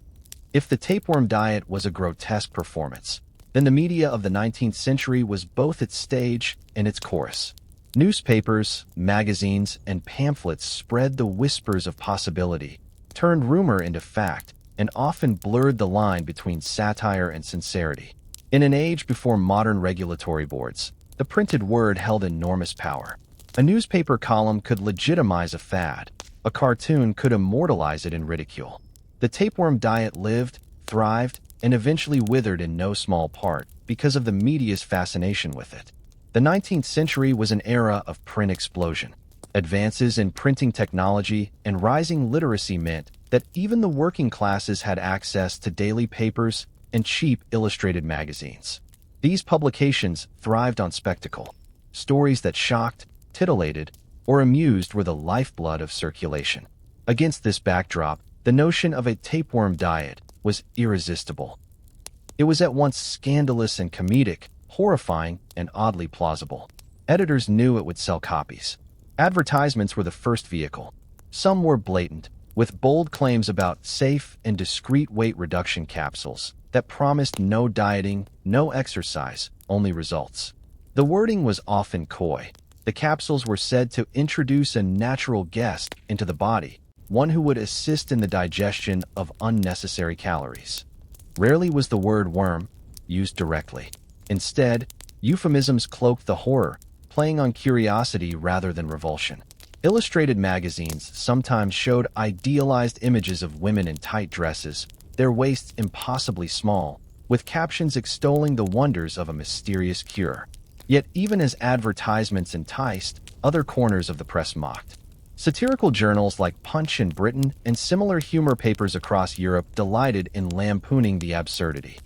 If the tapeworm diet was a grotesque performance, then the media of the 19th century was both its stage and its chorus. Newspapers, magazines, and pamphlets spread the whispers of possibility, turned rumor into fact, and often blurred the line between satire and sincerity. In an age before modern regulatory boards, the printed word held enormous power. A newspaper column could legitimize a fad. A cartoon could immortalize it in ridicule. The tapeworm diet lived, thrived, and eventually withered in no small part because of the media's fascination with it. The 19th century was an era of print explosion. Advances in printing technology and rising literacy meant that even the working classes had access to daily papers and cheap illustrated magazines. These publications thrived on spectacle. Stories that shocked, titillated, or amused were the lifeblood of circulation. Against this backdrop, the notion of a tapeworm diet was irresistible. It was at once scandalous and comedic, horrifying and oddly plausible. Editors knew it would sell copies. Advertisements were the first vehicle. Some were blatant, with bold claims about safe and discreet weight reduction capsules that promised no dieting, no exercise, only results. The wording was often coy. The capsules were said to introduce a natural guest into the body, one who would assist in the digestion of unnecessary calories. Rarely was the word worm used directly. Instead, euphemisms cloaked the horror, playing on curiosity rather than revulsion. Illustrated magazines sometimes showed idealized images of women in tight dresses, their waists impossibly small, with captions extolling the wonders of a mysterious cure. Yet even as advertisements enticed, other corners of the press mocked. Satirical journals like Punch in Britain and similar humor papers across Europe delighted in lampooning the absurdity.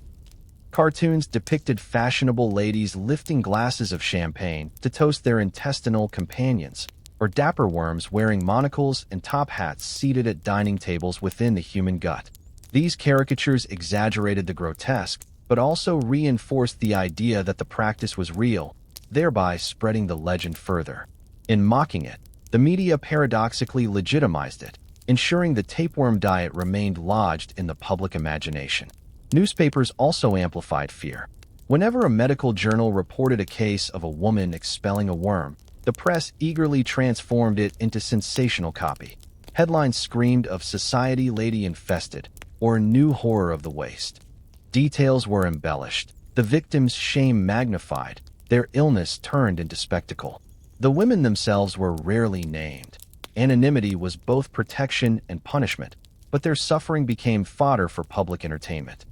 Cartoons depicted fashionable ladies lifting glasses of champagne to toast their intestinal companions, or dapper worms wearing monocles and top hats seated at dining tables within the human gut. These caricatures exaggerated the grotesque, but also reinforced the idea that the practice was real, thereby spreading the legend further. In mocking it, the media paradoxically legitimized it, ensuring the tapeworm diet remained lodged in the public imagination. Newspapers also amplified fear. Whenever a medical journal reported a case of a woman expelling a worm, the press eagerly transformed it into sensational copy. Headlines screamed of society lady infested, or new horror of the waist. Details were embellished, the victim's shame magnified, their illness turned into spectacle. The women themselves were rarely named. Anonymity was both protection and punishment, but their suffering became fodder for public entertainment.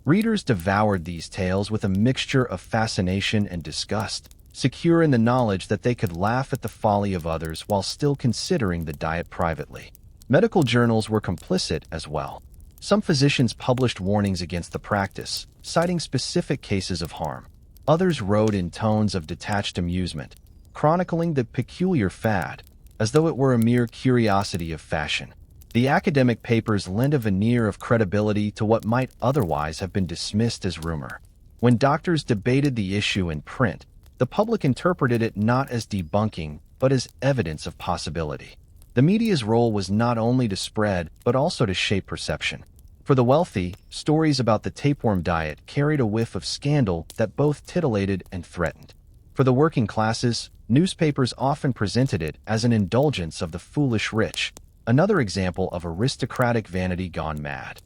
Readers devoured these tales with a mixture of fascination and disgust, secure in the knowledge that they could laugh at the folly of others while still considering the diet privately. Medical journals were complicit as well. Some physicians published warnings against the practice, citing specific cases of harm. Others wrote in tones of detached amusement, chronicling the peculiar fad, as though it were a mere curiosity of fashion. The academic papers lent a veneer of credibility to what might otherwise have been dismissed as rumor. When doctors debated the issue in print, the public interpreted it not as debunking, but as evidence of possibility. The media's role was not only to spread, but also to shape perception. For the wealthy, stories about the tapeworm diet carried a whiff of scandal that both titillated and threatened. For the working classes, newspapers often presented it as an indulgence of the foolish rich, another example of aristocratic vanity gone mad.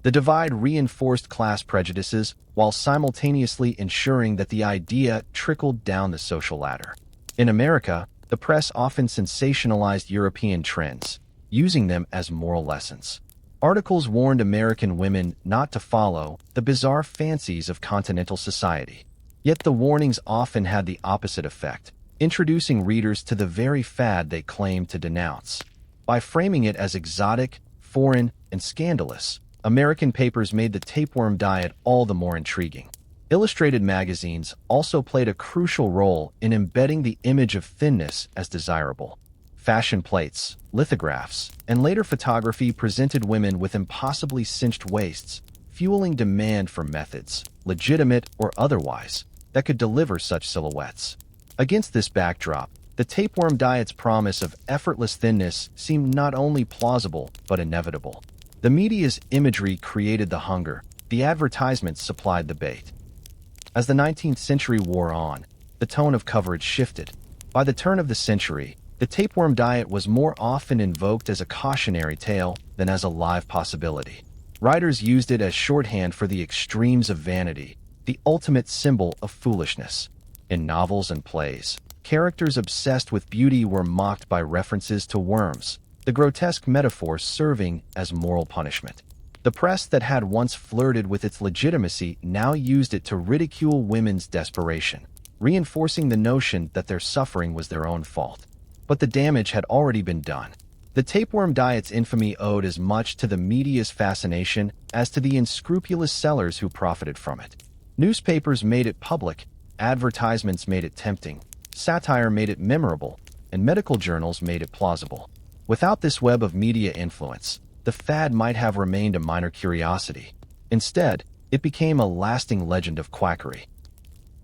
The divide reinforced class prejudices while simultaneously ensuring that the idea trickled down the social ladder. In America, the press often sensationalized European trends, using them as moral lessons. Articles warned American women not to follow the bizarre fancies of continental society. Yet the warnings often had the opposite effect, introducing readers to the very fad they claimed to denounce. By framing it as exotic, foreign, and scandalous, American papers made the tapeworm diet all the more intriguing. Illustrated magazines also played a crucial role in embedding the image of thinness as desirable. Fashion plates, lithographs, and later photography presented women with impossibly cinched waists, fueling demand for methods, legitimate or otherwise, that could deliver such silhouettes. Against this backdrop, the tapeworm diet's promise of effortless thinness seemed not only plausible but inevitable. The media's imagery created the hunger, the advertisements supplied the bait. As the 19th century wore on, the tone of coverage shifted. By the turn of the century, the tapeworm diet was more often invoked as a cautionary tale than as a live possibility. Writers used it as shorthand for the extremes of vanity, the ultimate symbol of foolishness. In novels and plays, characters obsessed with beauty were mocked by references to worms, the grotesque metaphor serving as moral punishment. The press that had once flirted with its legitimacy now used it to ridicule women's desperation, reinforcing the notion that their suffering was their own fault. But the damage had already been done. The tapeworm diet's infamy owed as much to the media's fascination as to the unscrupulous sellers who profited from it. Newspapers made it public, advertisements made it tempting, satire made it memorable, and medical journals made it plausible. Without this web of media influence, the fad might have remained a minor curiosity. Instead, it became a lasting legend of quackery.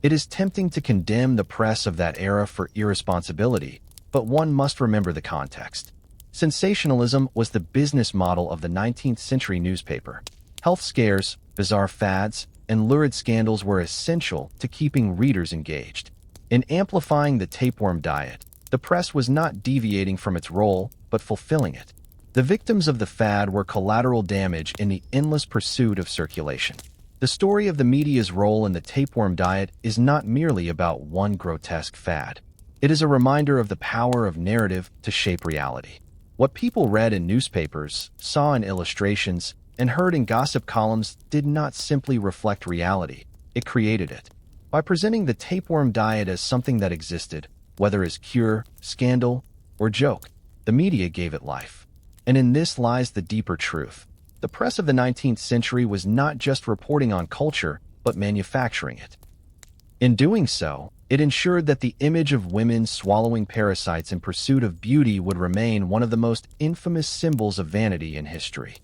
It is tempting to condemn the press of that era for irresponsibility, but one must remember the context. Sensationalism was the business model of the 19th century newspaper. Health scares, bizarre fads, and lurid scandals were essential to keeping readers engaged. In amplifying the tapeworm diet, the press was not deviating from its role, but fulfilling it. The victims of the fad were collateral damage in the endless pursuit of circulation. The story of the media's role in the tapeworm diet is not merely about one grotesque fad. It is a reminder of the power of narrative to shape reality. What people read in newspapers, saw in illustrations, and heard in gossip columns did not simply reflect reality, it created it. By presenting the tapeworm diet as something that existed, whether as cure, scandal, or joke, the media gave it life. And in this lies the deeper truth. The press of the 19th century was not just reporting on culture, but manufacturing it. In doing so, it ensured that the image of women swallowing parasites in pursuit of beauty would remain one of the most infamous symbols of vanity in history.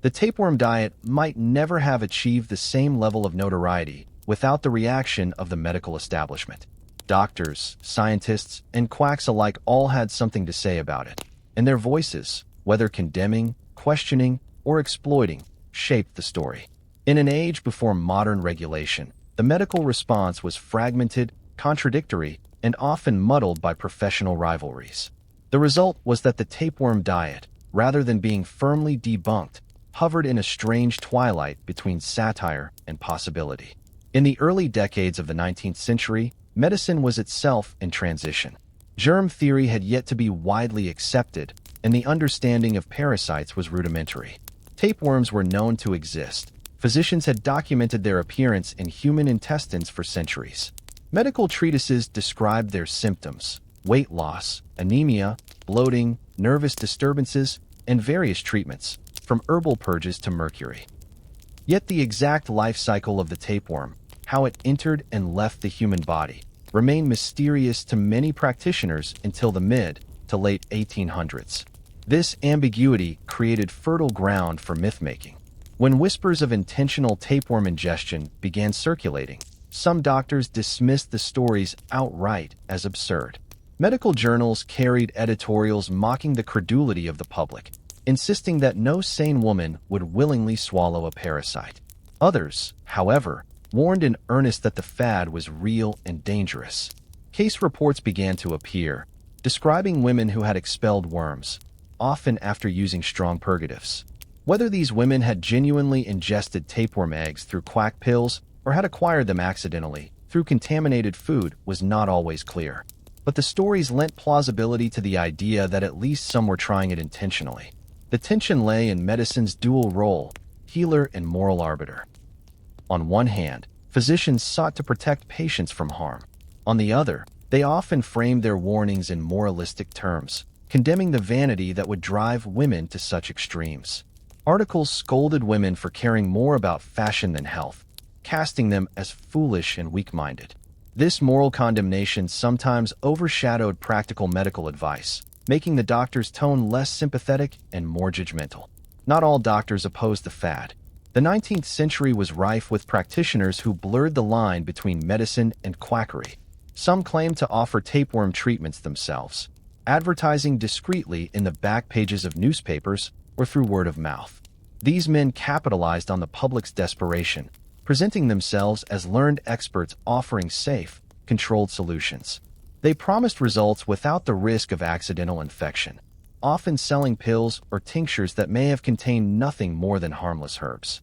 The tapeworm diet might never have achieved the same level of notoriety without the reaction of the medical establishment. Doctors, scientists, and quacks alike all had something to say about it, and their voices, whether condemning, questioning, or exploiting, shaped the story. In an age before modern regulation, the medical response was fragmented, contradictory, and often muddled by professional rivalries. The result was that the tapeworm diet, rather than being firmly debunked, hovered in a strange twilight between satire and possibility. In the early decades of the 19th century, medicine was itself in transition. Germ theory had yet to be widely accepted, and the understanding of parasites was rudimentary. Tapeworms were known to exist. Physicians had documented their appearance in human intestines for centuries. Medical treatises described their symptoms: weight loss, anemia, bloating, nervous disturbances, and various treatments, from herbal purges to mercury. Yet the exact life cycle of the tapeworm, how it entered and left the human body, remained mysterious to many practitioners until the mid to late 1800s. This ambiguity created fertile ground for myth-making. When whispers of intentional tapeworm ingestion began circulating, some doctors dismissed the stories outright as absurd. Medical journals carried editorials mocking the credulity of the public, insisting that no sane woman would willingly swallow a parasite. Others, however, warned in earnest that the fad was real and dangerous. Case reports began to appear, describing women who had expelled worms, often after using strong purgatives. Whether these women had genuinely ingested tapeworm eggs through quack pills or had acquired them accidentally through contaminated food was not always clear. But the stories lent plausibility to the idea that at least some were trying it intentionally. The tension lay in medicine's dual role, healer and moral arbiter. On one hand, physicians sought to protect patients from harm. On the other, they often framed their warnings in moralistic terms, condemning the vanity that would drive women to such extremes. Articles scolded women for caring more about fashion than health, casting them as foolish and weak-minded. This moral condemnation sometimes overshadowed practical medical advice, making the doctor's tone less sympathetic and more judgmental. Not all doctors opposed the fad. The 19th century was rife with practitioners who blurred the line between medicine and quackery. Some claimed to offer tapeworm treatments themselves, advertising discreetly in the back pages of newspapers or through word of mouth. These men capitalized on the public's desperation, presenting themselves as learned experts offering safe, controlled solutions. They promised results without the risk of accidental infection, often selling pills or tinctures that may have contained nothing more than harmless herbs.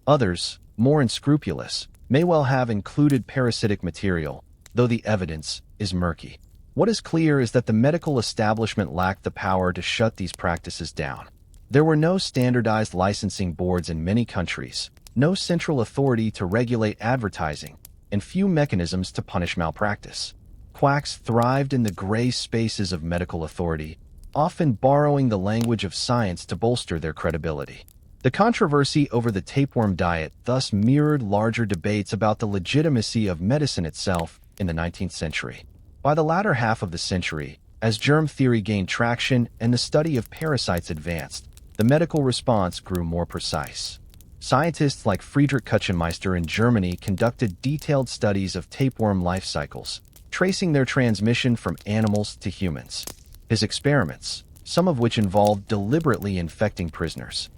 Others, more unscrupulous, may well have included parasitic material, though the evidence is murky. What is clear is that the medical establishment lacked the power to shut these practices down. There were no standardized licensing boards in many countries, no central authority to regulate advertising, and few mechanisms to punish malpractice. Quacks thrived in the gray spaces of medical authority, often borrowing the language of science to bolster their credibility. The controversy over the tapeworm diet thus mirrored larger debates about the legitimacy of medicine itself in the 19th century. By the latter half of the century, as germ theory gained traction and the study of parasites advanced, the medical response grew more precise. Scientists like Friedrich Küchenmeister in Germany conducted detailed studies of tapeworm life cycles, tracing their transmission from animals to humans. His experiments, some of which involved deliberately infecting prisoners,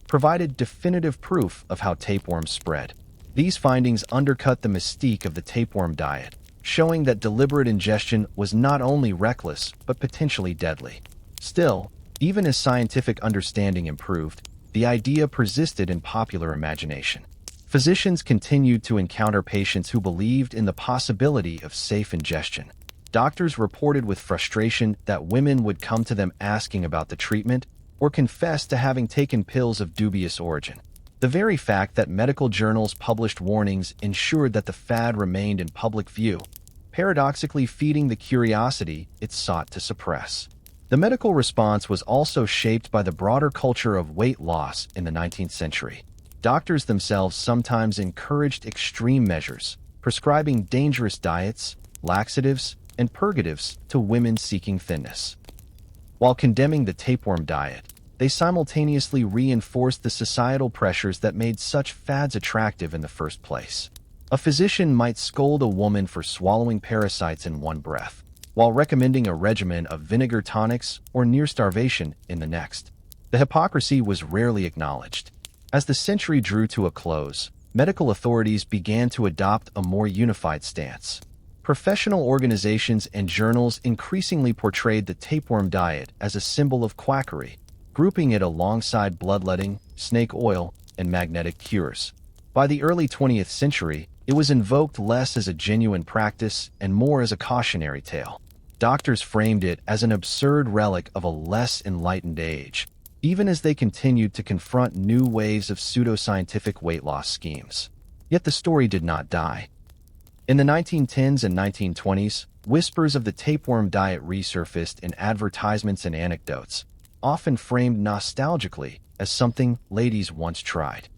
provided definitive proof of how tapeworms spread. These findings undercut the mystique of the tapeworm diet, showing that deliberate ingestion was not only reckless but potentially deadly. Still, even as scientific understanding improved, the idea persisted in popular imagination. Physicians continued to encounter patients who believed in the possibility of safe ingestion. Doctors reported with frustration that women would come to them asking about the treatment or confess to having taken pills of dubious origin. The very fact that medical journals published warnings ensured that the fad remained in public view, paradoxically feeding the curiosity it sought to suppress. The medical response was also shaped by the broader culture of weight loss in the 19th century. Doctors themselves sometimes encouraged extreme measures, prescribing dangerous diets, laxatives, and purgatives to women seeking thinness. While condemning the tapeworm diet, they simultaneously reinforced the societal pressures that made such fads attractive in the first place. A physician might scold a woman for swallowing parasites in one breath, while recommending a regimen of vinegar tonics or near starvation in the next. The hypocrisy was rarely acknowledged. As the century drew to a close, medical authorities began to adopt a more unified stance. Professional organizations and journals increasingly portrayed the tapeworm diet as a symbol of quackery, grouping it alongside bloodletting, snake oil, and magnetic cures. By the early 20th century, it was invoked less as a genuine practice and more as a cautionary tale. Doctors framed it as an absurd relic of a less enlightened age, even as they continued to confront new waves of pseudoscientific weight loss schemes. Yet the story did not die. In the 1910s and 1920s, whispers of the tapeworm diet resurfaced in advertisements and anecdotes, often framed nostalgically as something ladies once tried.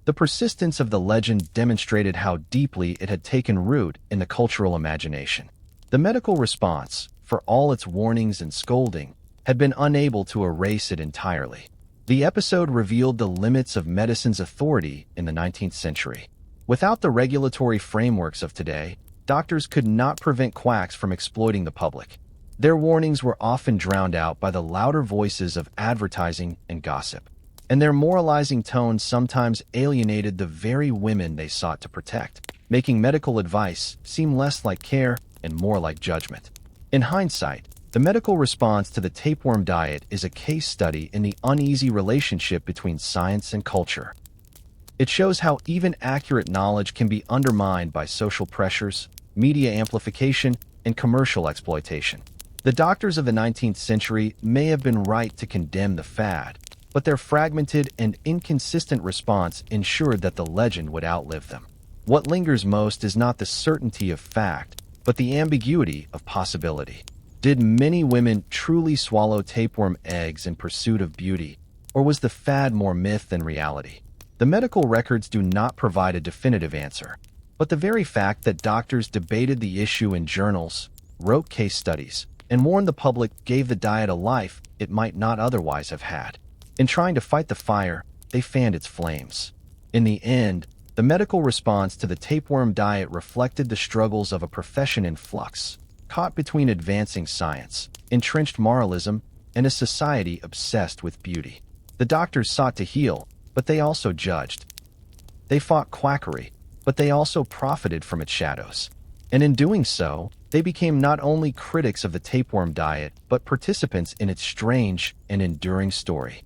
The persistence of the legend demonstrated how deeply it had taken root in the cultural imagination. The medical response, for all its warnings and scolding, had been unable to erase it entirely. The episode revealed the limits of medicine's authority in the 19th century. Without the regulatory frameworks of today, doctors could not prevent quacks from exploiting the public. Their warnings were often drowned out by the louder voices of advertising and gossip, and their moralizing tone sometimes alienated the very women they sought to protect, making medical advice seem less like care and more like judgment. In hindsight, The medical response to the tapeworm diet is a case study in the uneasy relationship between science and culture. It shows how even accurate knowledge can be undermined by social pressures, media amplification, and commercial exploitation. The doctors of the 19th century may have been right to condemn the fad, but their fragmented and inconsistent response ensured that the legend would outlive them. What lingers most is not the certainty of fact, but the ambiguity of possibility. Did many women truly swallow tapeworm eggs in pursuit of beauty, or was the fad more myth than reality? The medical records do not provide a definitive answer, but the very fact that doctors debated the issue in journals, wrote case studies, and warned the public gave the diet a life it might not otherwise have had. In trying to fight the fire, they fanned its flames. In the end, the medical response to the tapeworm diet reflected the struggles of a profession in flux, caught between advancing science, entrenched moralism, and a society obsessed with beauty. The doctors sought to heal, but they also judged. They fought quackery, but they also profited from its shadows. And in doing so, they became not only critics of the tapeworm diet, but participants in its strange and enduring story.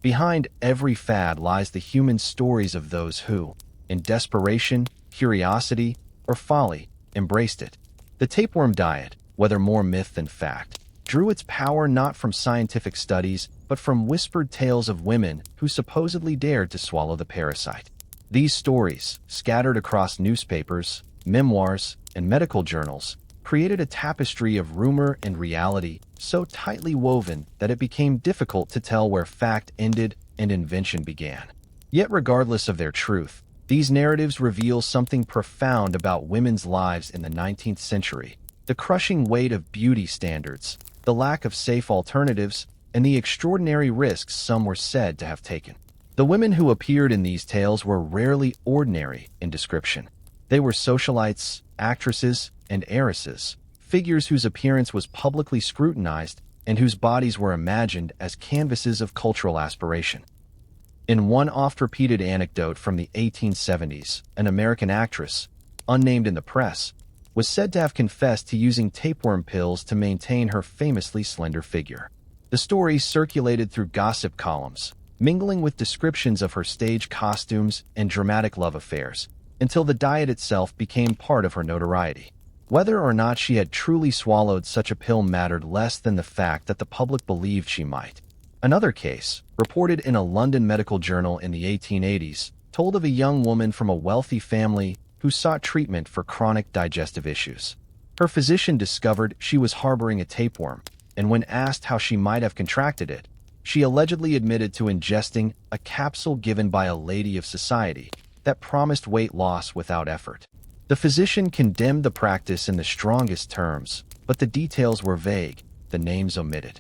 Behind every fad lies the human stories of those who, in desperation, curiosity, or folly, embraced it. The tapeworm diet, whether more myth than fact, drew its power not from scientific studies, but from whispered tales of women who supposedly dared to swallow the parasite. These stories, scattered across newspapers, memoirs, and medical journals, created a tapestry of rumor and reality so tightly woven that it became difficult to tell where fact ended and invention began. Yet regardless of their truth, these narratives reveal something profound about women's lives in the 19th century: the crushing weight of beauty standards, the lack of safe alternatives, and the extraordinary risks some were said to have taken. The women who appeared in these tales were rarely ordinary in description. They were socialites, actresses, and heiresses, figures whose appearance was publicly scrutinized and whose bodies were imagined as canvases of cultural aspiration. In one oft-repeated anecdote from the 1870s, an American actress, unnamed in the press, was said to have confessed to using tapeworm pills to maintain her famously slender figure. The story circulated through gossip columns, mingling with descriptions of her stage costumes and dramatic love affairs, until the diet itself became part of her notoriety. Whether or not she had truly swallowed such a pill mattered less than the fact that the public believed she might. Another case, reported in a London medical journal in the 1880s, told of a young woman from a wealthy family who sought treatment for chronic digestive issues. Her physician discovered she was harboring a tapeworm, and when asked how she might have contracted it, she allegedly admitted to ingesting a capsule given by a lady of society that promised weight loss without effort. The physician condemned the practice in the strongest terms, but the details were vague, the names omitted.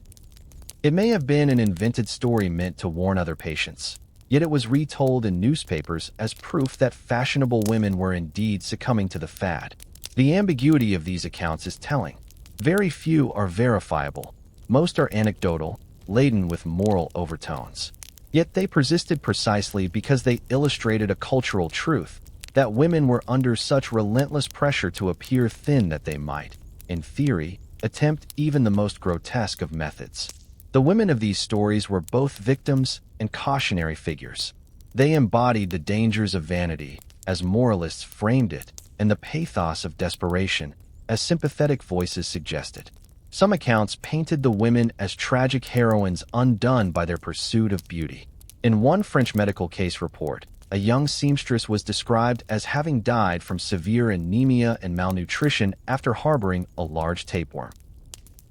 It may have been an invented story meant to warn other patients, yet it was retold in newspapers as proof that fashionable women were indeed succumbing to the fad. The ambiguity of these accounts is telling. Very few are verifiable. Most are anecdotal, laden with moral overtones. Yet they persisted precisely because they illustrated a cultural truth, that women were under such relentless pressure to appear thin that they might, in theory, attempt even the most grotesque of methods. The women of these stories were both victims and cautionary figures. They embodied the dangers of vanity, as moralists framed it, and the pathos of desperation, as sympathetic voices suggested. Some accounts painted the women as tragic heroines undone by their pursuit of beauty. In one French medical case report, a young seamstress was described as having died from severe anemia and malnutrition after harboring a large tapeworm.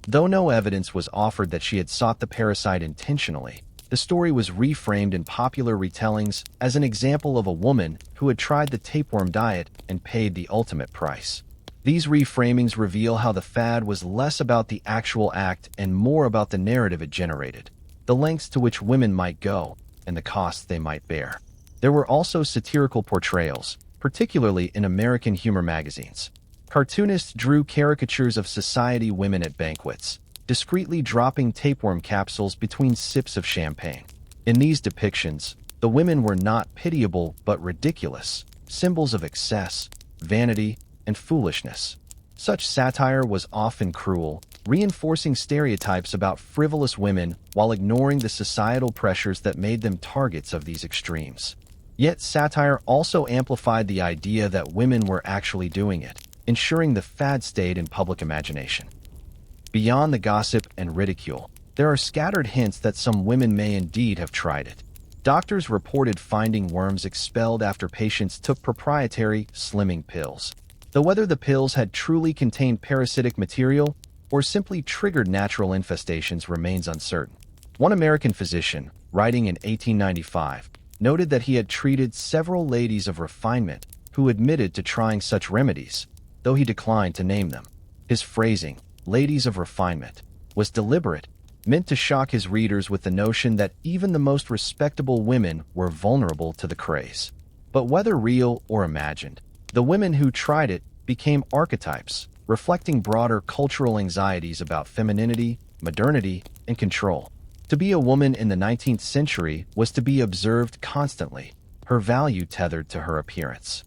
Though no evidence was offered that she had sought the parasite intentionally, the story was reframed in popular retellings as an example of a woman who had tried the tapeworm diet and paid the ultimate price. These reframings reveal how the fad was less about the actual act and more about the narrative it generated, the lengths to which women might go, and the costs they might bear. There were also satirical portrayals, particularly in American humor magazines. Cartoonists drew caricatures of society women at banquets, discreetly dropping tapeworm capsules between sips of champagne. In these depictions, the women were not pitiable but ridiculous, symbols of excess, vanity, and foolishness. Such satire was often cruel, reinforcing stereotypes about frivolous women while ignoring the societal pressures that made them targets of these extremes. Yet satire also amplified the idea that women were actually doing it, ensuring the fad stayed in public imagination. Beyond the gossip and ridicule, there are scattered hints that some women may indeed have tried it. Doctors reported finding worms expelled after patients took proprietary slimming pills. Though whether the pills had truly contained parasitic material or simply triggered natural infestations remains uncertain. One American physician, writing in 1895, noted that he had treated several ladies of refinement who admitted to trying such remedies, though he declined to name them. His phrasing, ladies of refinement, was deliberate, meant to shock his readers with the notion that even the most respectable women were vulnerable to the craze. But whether real or imagined, the women who tried it became archetypes, reflecting broader cultural anxieties about femininity, modernity, and control. To be a woman in the 19th century was to be observed constantly, her value tethered to her appearance.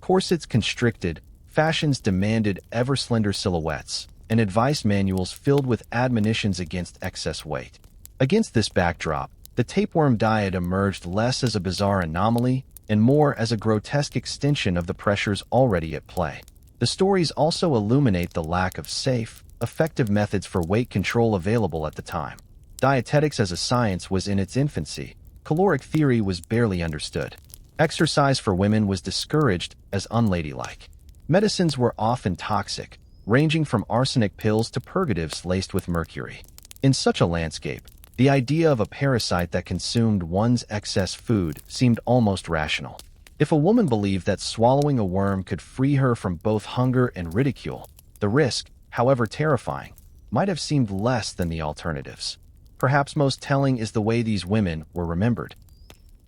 Corsets constricted, fashions demanded ever-slender silhouettes, and advice manuals filled with admonitions against excess weight. Against this backdrop, the tapeworm diet emerged less as a bizarre anomaly and more as a grotesque extension of the pressures already at play. The stories also illuminate the lack of safe, effective methods for weight control available at the time. Dietetics as a science was in its infancy. Caloric theory was barely understood. Exercise for women was discouraged as unladylike. Medicines were often toxic, ranging from arsenic pills to purgatives laced with mercury. In such a landscape, the idea of a parasite that consumed one's excess food seemed almost rational. If a woman believed that swallowing a worm could free her from both hunger and ridicule, the risk, however terrifying, might have seemed less than the alternatives. Perhaps most telling is the way these women were remembered.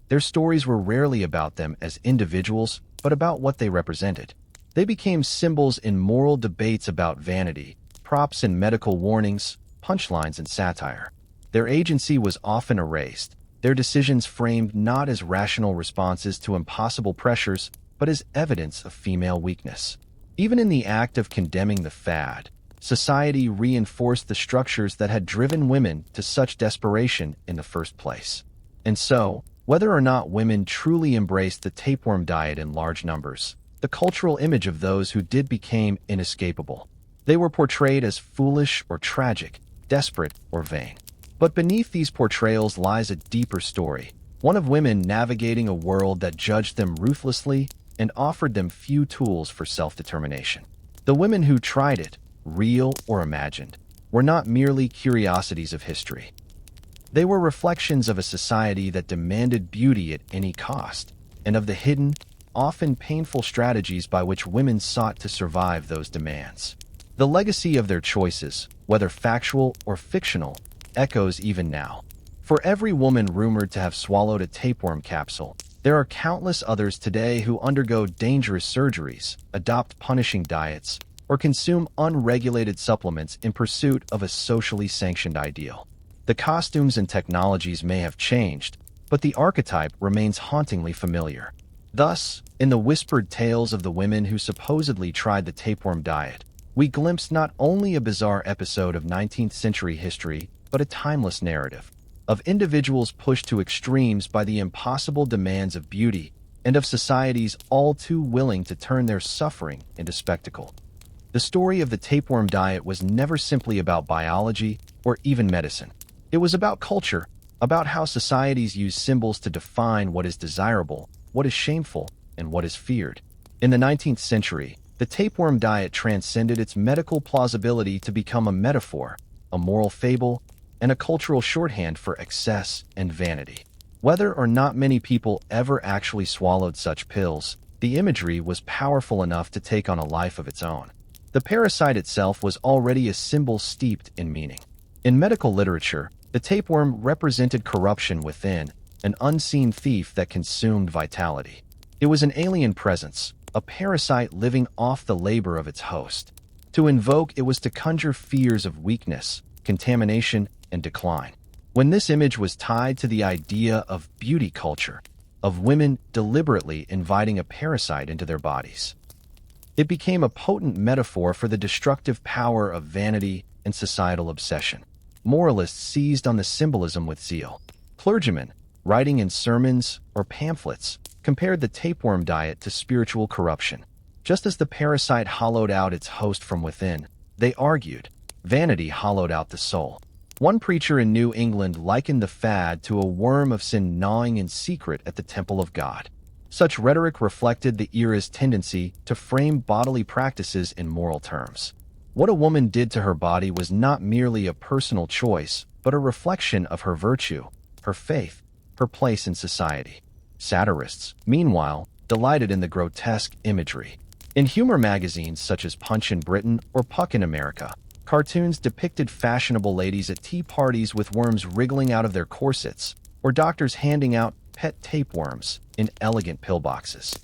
Their stories were rarely about them as individuals, but about what they represented. They became symbols in moral debates about vanity, props in medical warnings, punchlines in satire. Their agency was often erased, their decisions framed not as rational responses to impossible pressures, but as evidence of female weakness. Even in the act of condemning the fad, society reinforced the structures that had driven women to such desperation in the first place. And so, whether or not women truly embraced the tapeworm diet in large numbers, the cultural image of those who did became inescapable. They were portrayed as foolish or tragic, desperate or vain. But beneath these portrayals lies a deeper story, one of women navigating a world that judged them ruthlessly and offered them few tools for self-determination. The women who tried it, real or imagined, were not merely curiosities of history. They were reflections of a society that demanded beauty at any cost, and of the hidden, often painful strategies by which women sought to survive those demands. The legacy of their choices, whether factual or fictional, echoes even now. For every woman rumored to have swallowed a tapeworm capsule, there are countless others today who undergo dangerous surgeries, adopt punishing diets, or consume unregulated supplements in pursuit of a socially sanctioned ideal. The costumes and technologies may have changed, but the archetype remains hauntingly familiar. Thus, in the whispered tales of the women who supposedly tried the tapeworm diet, we glimpse not only a bizarre episode of 19th century history, but a timeless narrative of individuals pushed to extremes by the impossible demands of beauty and of societies all too willing to turn their suffering into spectacle. The story of the tapeworm diet was never simply about biology or even medicine. It was about culture, about how societies use symbols to define what is desirable, what is shameful, and what is feared. In the 19th century, the tapeworm diet transcended its medical plausibility to become a metaphor, a moral fable, and a cultural shorthand for excess and vanity. Whether or not many people ever actually swallowed such pills, the imagery was powerful enough to take on a life of its own. The parasite itself was already a symbol steeped in meaning. In medical literature, the tapeworm represented corruption within, an unseen thief that consumed vitality. It was an alien presence, a parasite living off the labor of its host. To invoke it was to conjure fears of weakness, contamination, and decline. When this image was tied to the idea of beauty culture, of women deliberately inviting a parasite into their bodies, it became a potent metaphor for the destructive power of vanity and societal obsession. Moralists seized on the symbolism with zeal. Clergymen, writing in sermons or pamphlets, compared the tapeworm diet to spiritual corruption. Just as the parasite hollowed out its host from within, they argued, vanity hollowed out the soul. One preacher in New England likened the fad to a worm of sin gnawing in secret at the temple of God. Such rhetoric reflected the era's tendency to frame bodily practices in moral terms. What a woman did to her body was not merely a personal choice, but a reflection of her virtue, her faith, her place in society. Satirists, meanwhile, delighted in the grotesque imagery. In humor magazines such as Punch in Britain or Puck in America, cartoons depicted fashionable ladies at tea parties with worms wriggling out of their corsets, or doctors handing out pet tapeworms in elegant pillboxes.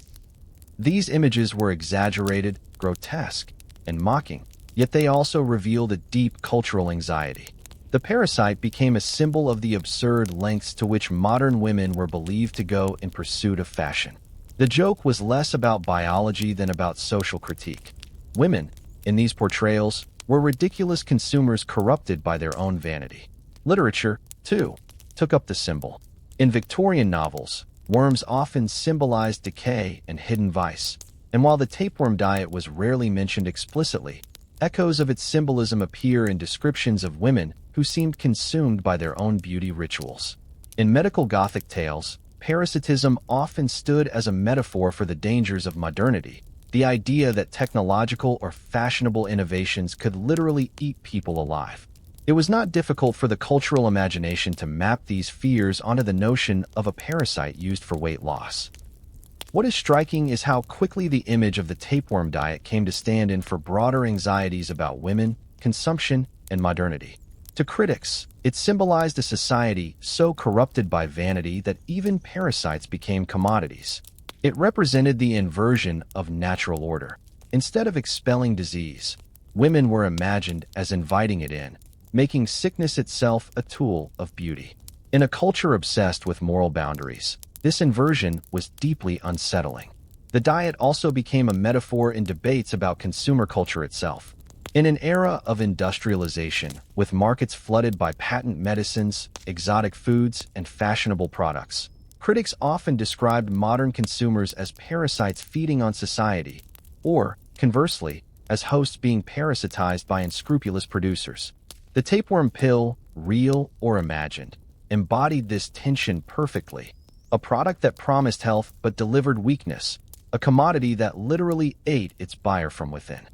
These images were exaggerated, grotesque, and mocking, yet they also revealed a deep cultural anxiety. The parasite became a symbol of the absurd lengths to which modern women were believed to go in pursuit of fashion. The joke was less about biology than about social critique. Women, in these portrayals, were ridiculous consumers corrupted by their own vanity. Literature, too, took up the symbol. In Victorian novels, worms often symbolized decay and hidden vice, and while the tapeworm diet was rarely mentioned explicitly, echoes of its symbolism appear in descriptions of women who seemed consumed by their own beauty rituals. In medical Gothic tales, parasitism often stood as a metaphor for the dangers of modernity, the idea that technological or fashionable innovations could literally eat people alive. It was not difficult for the cultural imagination to map these fears onto the notion of a parasite used for weight loss. What is striking is how quickly the image of the tapeworm diet came to stand in for broader anxieties about women, consumption, and modernity. To critics, it symbolized a society so corrupted by vanity that even parasites became commodities. It represented the inversion of natural order. Instead of expelling disease, women were imagined as inviting it in, making sickness itself a tool of beauty. In a culture obsessed with moral boundaries, this inversion was deeply unsettling. The diet also became a metaphor in debates about consumer culture itself. In an era of industrialization, with markets flooded by patent medicines, exotic foods, and fashionable products, critics often described modern consumers as parasites feeding on society, or, conversely, as hosts being parasitized by unscrupulous producers. The tapeworm pill, real or imagined, embodied this tension perfectly. A product that promised health but delivered weakness, a commodity that literally ate its buyer from within.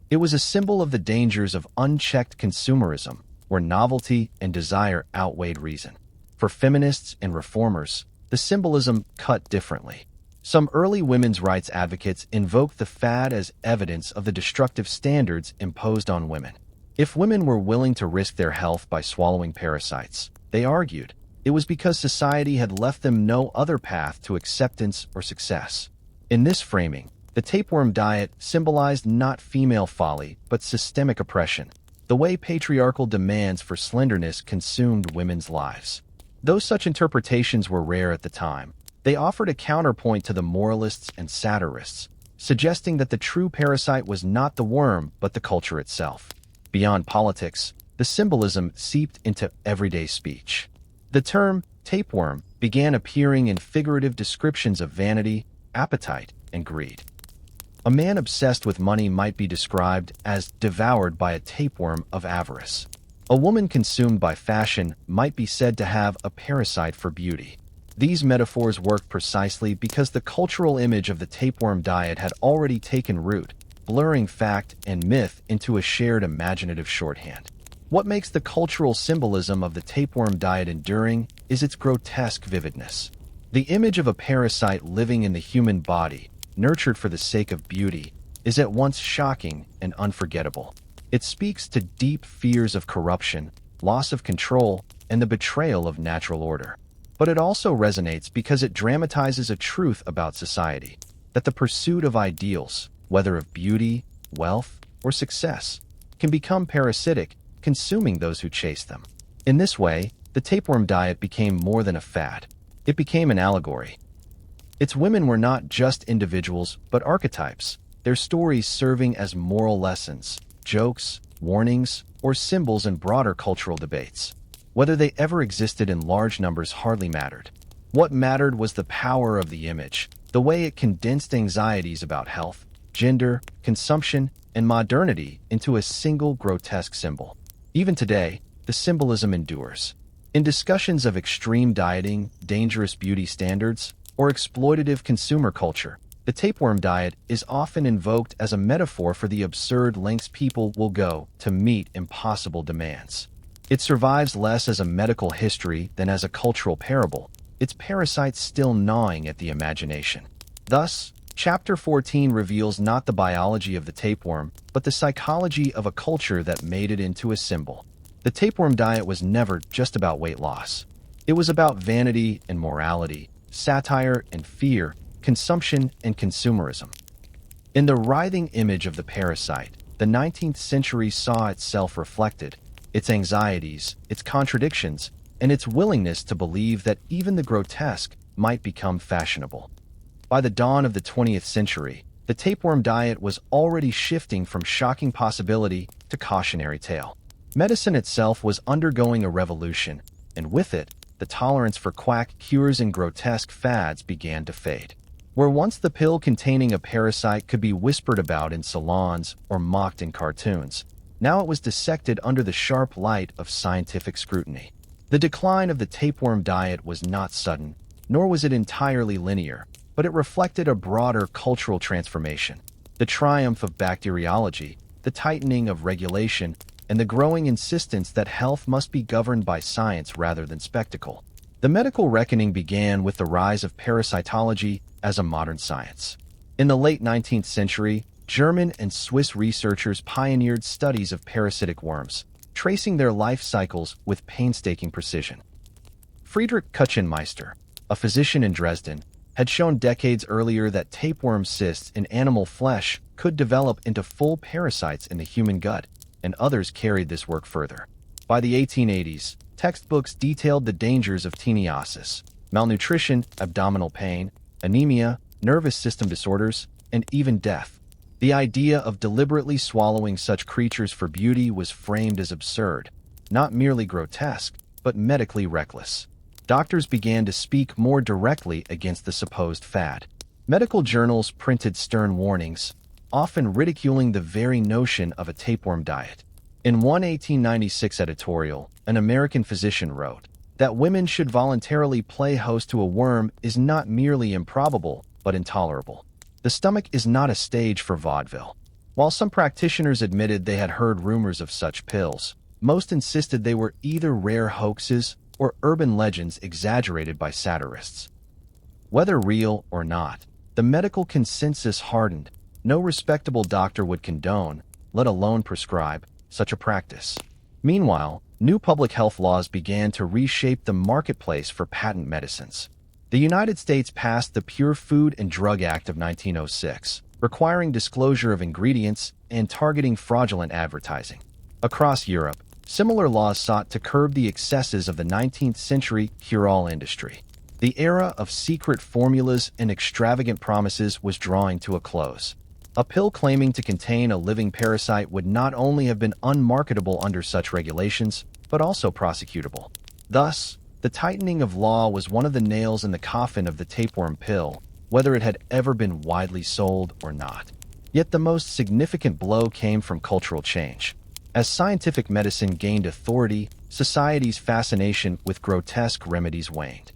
It was a symbol of the dangers of unchecked consumerism, where novelty and desire outweighed reason. For feminists and reformers, the symbolism cut differently. Some early women's rights advocates invoked the fad as evidence of the destructive standards imposed on women. If women were willing to risk their health by swallowing parasites, they argued, it was because society had left them no other path to acceptance or success. In this framing, the tapeworm diet symbolized not female folly, but systemic oppression, the way patriarchal demands for slenderness consumed women's lives. Though such interpretations were rare at the time, they offered a counterpoint to the moralists and satirists, suggesting that the true parasite was not the worm, but the culture itself. Beyond politics, the symbolism seeped into everyday speech. The term tapeworm began appearing in figurative descriptions of vanity, appetite, and greed. A man obsessed with money might be described as devoured by a tapeworm of avarice. A woman consumed by fashion might be said to have a parasite for beauty. These metaphors worked precisely because the cultural image of the tapeworm diet had already taken root, blurring fact and myth into a shared imaginative shorthand. What makes the cultural symbolism of the tapeworm diet enduring is its grotesque vividness. The image of a parasite living in the human body, nurtured for the sake of beauty, is at once shocking and unforgettable. It speaks to deep fears of corruption, loss of control, and the betrayal of natural order. But it also resonates because it dramatizes a truth about society, that the pursuit of ideals, whether of beauty, wealth, or success, can become parasitic, consuming those who chase them. In this way, the tapeworm diet became more than a fad. It became an allegory. Its women were not just individuals, but archetypes, their stories serving as moral lessons, jokes, warnings, or symbols in broader cultural debates. Whether they ever existed in large numbers hardly mattered. What mattered was the power of the image, the way it condensed anxieties about health, gender, consumption, and modernity into a single grotesque symbol. Even today, the symbolism endures. In discussions of extreme dieting, dangerous beauty standards, or exploitative consumer culture, the tapeworm diet is often invoked as a metaphor for the absurd lengths people will go to meet impossible demands. It survives less as a medical history than as a cultural parable, its parasites still gnawing at the imagination. Thus, Chapter 14 reveals not the biology of the tapeworm, but the psychology of a culture that made it into a symbol. The tapeworm diet was never just about weight loss. It was about vanity and morality, satire and fear, consumption and consumerism. In the writhing image of the parasite, the 19th century saw itself reflected, its anxieties, its contradictions, and its willingness to believe that even the grotesque might become fashionable. By the dawn of the 20th century, the tapeworm diet was already shifting from shocking possibility to cautionary tale. Medicine itself was undergoing a revolution, and with it, the tolerance for quack cures and grotesque fads began to fade. Where once the pill containing a parasite could be whispered about in salons or mocked in cartoons, now it was dissected under the sharp light of scientific scrutiny. The decline of the tapeworm diet was not sudden, nor was it entirely linear, but it reflected a broader cultural transformation. The triumph of bacteriology, the tightening of regulation, and the growing insistence that health must be governed by science rather than spectacle. The medical reckoning began with the rise of parasitology as a modern science. In the late 19th century, German and Swiss researchers pioneered studies of parasitic worms, tracing their life cycles with painstaking precision. Friedrich Kuchenmeister, a physician in Dresden, had shown decades earlier that tapeworm cysts in animal flesh could develop into full parasites in the human gut, and others carried this work further. By the 1880s, textbooks detailed the dangers of tinnitus, malnutrition, abdominal pain, anemia, nervous system disorders, and even death. The idea of deliberately swallowing such creatures for beauty was framed as absurd, not merely grotesque, but medically reckless. Doctors began to speak more directly against the supposed fad. Medical journals printed stern warnings, often ridiculing the very notion of a tapeworm diet. In one 1896 editorial, an American physician wrote that women should voluntarily play host to a worm is not merely improbable, but intolerable. The stomach is not a stage for vaudeville. While some practitioners admitted they had heard rumors of such pills, most insisted they were either rare hoaxes or urban legends exaggerated by satirists. Whether real or not, the medical consensus hardened. No respectable doctor would condone, let alone prescribe, such a practice. Meanwhile, new public health laws began to reshape the marketplace for patent medicines. The United States passed the Pure Food and Drug Act of 1906, requiring disclosure of ingredients and targeting fraudulent advertising. Across Europe, similar laws sought to curb the excesses of the 19th century cure-all industry. The era of secret formulas and extravagant promises was drawing to a close. A pill claiming to contain a living parasite would not only have been unmarketable under such regulations, but also prosecutable. Thus, the tightening of law was one of the nails in the coffin of the tapeworm pill, whether it had ever been widely sold or not. Yet the most significant blow came from cultural change. As scientific medicine gained authority, society's fascination with grotesque remedies waned.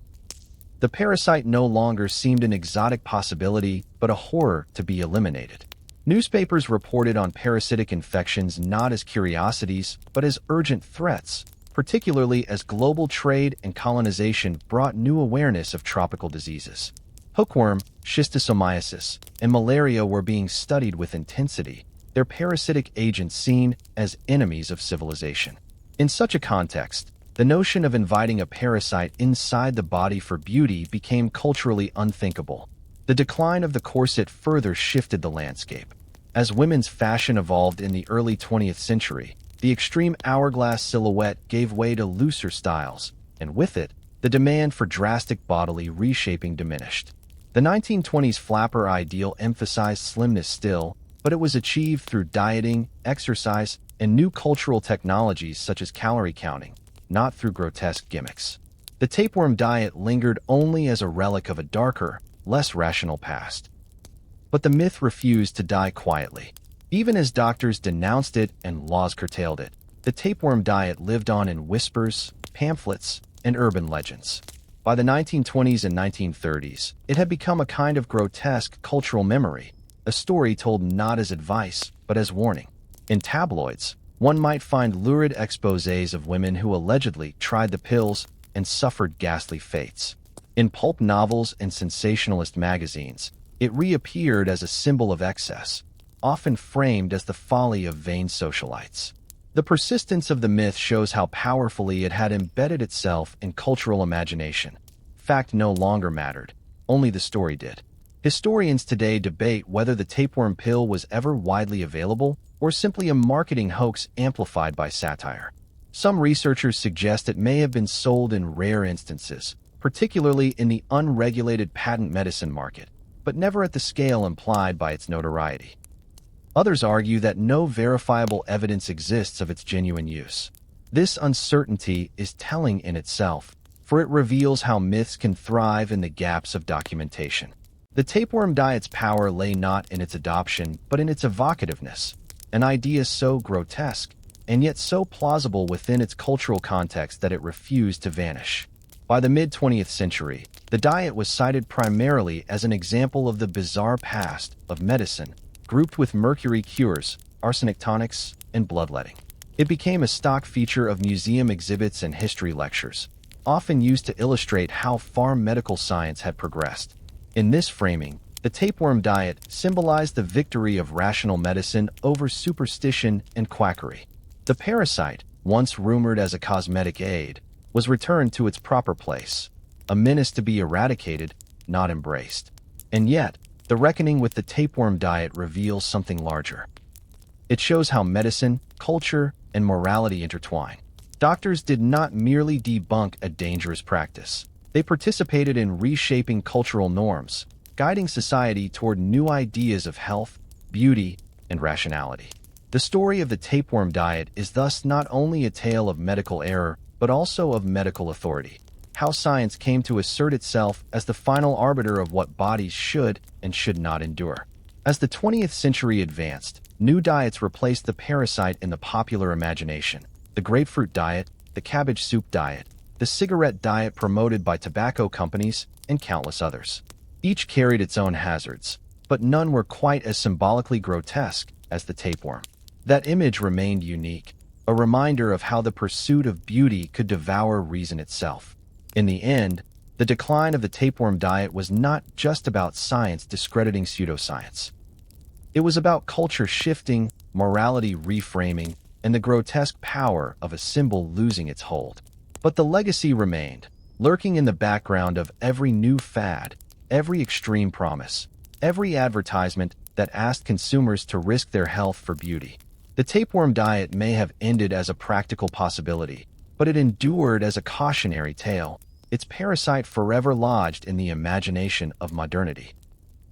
The parasite no longer seemed an exotic possibility, but a horror to be eliminated. Newspapers reported on parasitic infections not as curiosities, but as urgent threats, particularly as global trade and colonization brought new awareness of tropical diseases. Hookworm, schistosomiasis, and malaria were being studied with intensity, their parasitic agents seen as enemies of civilization. In such a context, the notion of inviting a parasite inside the body for beauty became culturally unthinkable. The decline of the corset further shifted the landscape. As women's fashion evolved in the early 20th century, the extreme hourglass silhouette gave way to looser styles, and with it, the demand for drastic bodily reshaping diminished. The 1920s flapper ideal emphasized slimness still, but it was achieved through dieting, exercise, and new cultural technologies such as calorie counting, not through grotesque gimmicks. The tapeworm diet lingered only as a relic of a darker, less rational past. But the myth refused to die quietly. Even as doctors denounced it and laws curtailed it, the tapeworm diet lived on in whispers, pamphlets, and urban legends. By the 1920s and 1930s, it had become a kind of grotesque cultural memory, a story told not as advice, but as warning. In tabloids, one might find lurid exposés of women who allegedly tried the pills and suffered ghastly fates. In pulp novels and sensationalist magazines, it reappeared as a symbol of excess, often framed as the folly of vain socialites. The persistence of the myth shows how powerfully it had embedded itself in cultural imagination. Fact no longer mattered, only the story did. Historians today debate whether the tapeworm pill was ever widely available or simply a marketing hoax amplified by satire. Some researchers suggest it may have been sold in rare instances, particularly in the unregulated patent medicine market, but never at the scale implied by its notoriety. Others argue that no verifiable evidence exists of its genuine use. This uncertainty is telling in itself, for it reveals how myths can thrive in the gaps of documentation. The tapeworm diet's power lay not in its adoption, but in its evocativeness, an idea so grotesque and yet so plausible within its cultural context that it refused to vanish. By the mid-20th century, the diet was cited primarily as an example of the bizarre past of medicine, grouped with mercury cures, arsenic tonics, and bloodletting. It became a stock feature of museum exhibits and history lectures, often used to illustrate how far medical science had progressed. In this framing, the tapeworm diet symbolized the victory of rational medicine over superstition and quackery. The parasite, once rumored as a cosmetic aid, was returned to its proper place, a menace to be eradicated, not embraced. And yet, the reckoning with the tapeworm diet reveals something larger. It shows how medicine, culture, and morality intertwine. Doctors did not merely debunk a dangerous practice. They participated in reshaping cultural norms, guiding society toward new ideas of health, beauty, and rationality. The story of the tapeworm diet is thus not only a tale of medical error, but also of medical authority. How science came to assert itself as the final arbiter of what bodies should and should not endure. As the 20th century advanced, new diets replaced the parasite in the popular imagination. The grapefruit diet, the cabbage soup diet, the cigarette diet promoted by tobacco companies, and countless others. Each carried its own hazards, but none were quite as symbolically grotesque as the tapeworm. That image remained unique, a reminder of how the pursuit of beauty could devour reason itself. In the end, the decline of the tapeworm diet was not just about science discrediting pseudoscience. It was about culture shifting, morality reframing, and the grotesque power of a symbol losing its hold. But the legacy remained, lurking in the background of every new fad, every extreme promise, every advertisement that asked consumers to risk their health for beauty. The tapeworm diet may have ended as a practical possibility, but it endured as a cautionary tale, its parasite forever lodged in the imagination of modernity.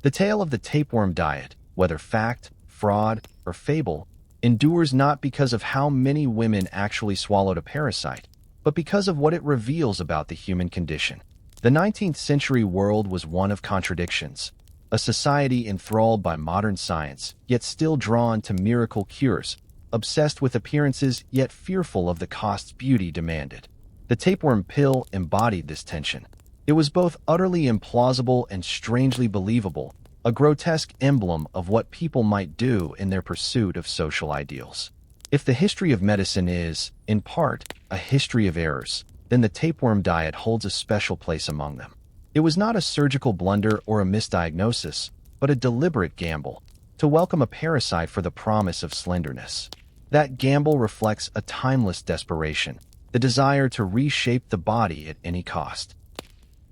The tale of the tapeworm diet, whether fact, fraud, or fable, endures not because of how many women actually swallowed a parasite, but because of what it reveals about the human condition. The 19th century world was one of contradictions, a society enthralled by modern science, yet still drawn to miracle cures, obsessed with appearances yet fearful of the costs beauty demanded. The tapeworm pill embodied this tension. It was both utterly implausible and strangely believable, a grotesque emblem of what people might do in their pursuit of social ideals. If the history of medicine is, in part, a history of errors, then the tapeworm diet holds a special place among them. It was not a surgical blunder or a misdiagnosis, but a deliberate gamble, to welcome a parasite for the promise of slenderness. That gamble reflects a timeless desperation, the desire to reshape the body at any cost.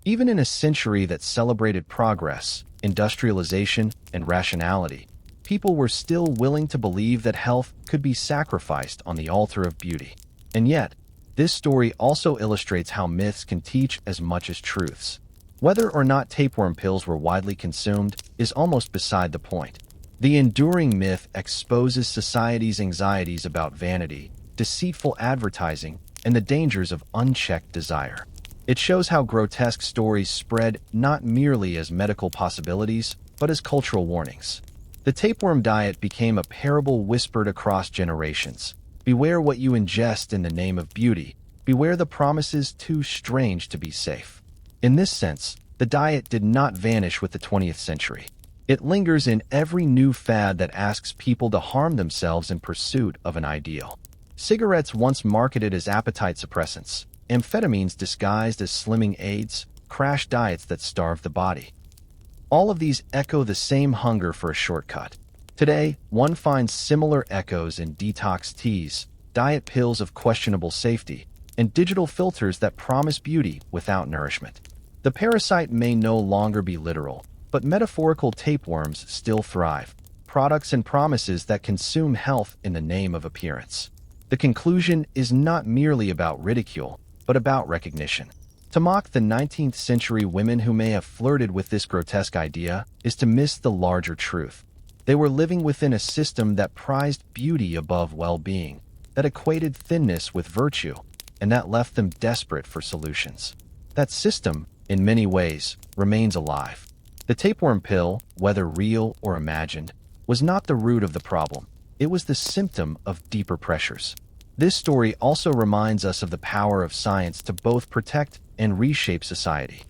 Even in a century that celebrated progress, industrialization, and rationality, people were still willing to believe that health could be sacrificed on the altar of beauty. And yet, this story also illustrates how myths can teach as much as truths. Whether or not tapeworm pills were widely consumed is almost beside the point. The enduring myth exposes society's anxieties about vanity, deceitful advertising, and the dangers of unchecked desire. It shows how grotesque stories spread not merely as medical possibilities, but as cultural warnings. The tapeworm diet became a parable whispered across generations. Beware what you ingest in the name of beauty. Beware the promises too strange to be safe. In this sense, the diet did not vanish with the 20th century. It lingers in every new fad that asks people to harm themselves in pursuit of an ideal. Cigarettes once marketed as appetite suppressants, amphetamines disguised as slimming aids, crash diets that starve the body. All of these echo the same hunger for a shortcut. Today, one finds similar echoes in detox teas, diet pills of questionable safety, and digital filters that promise beauty without nourishment. The parasite may no longer be literal, but metaphorical tapeworms still thrive, products and promises that consume health in the name of appearance. The conclusion is not merely about ridicule, but about recognition. To mock the 19th century women who may have flirted with this grotesque idea is to miss the larger truth. They were living within a system that prized beauty above well-being, that equated thinness with virtue, and that left them desperate for solutions. That system, in many ways, remains alive. The tapeworm pill, whether real or imagined, was not the root of the problem. It was the symptom of deeper pressures. This story also reminds us of the power of science to both protect and reshape society.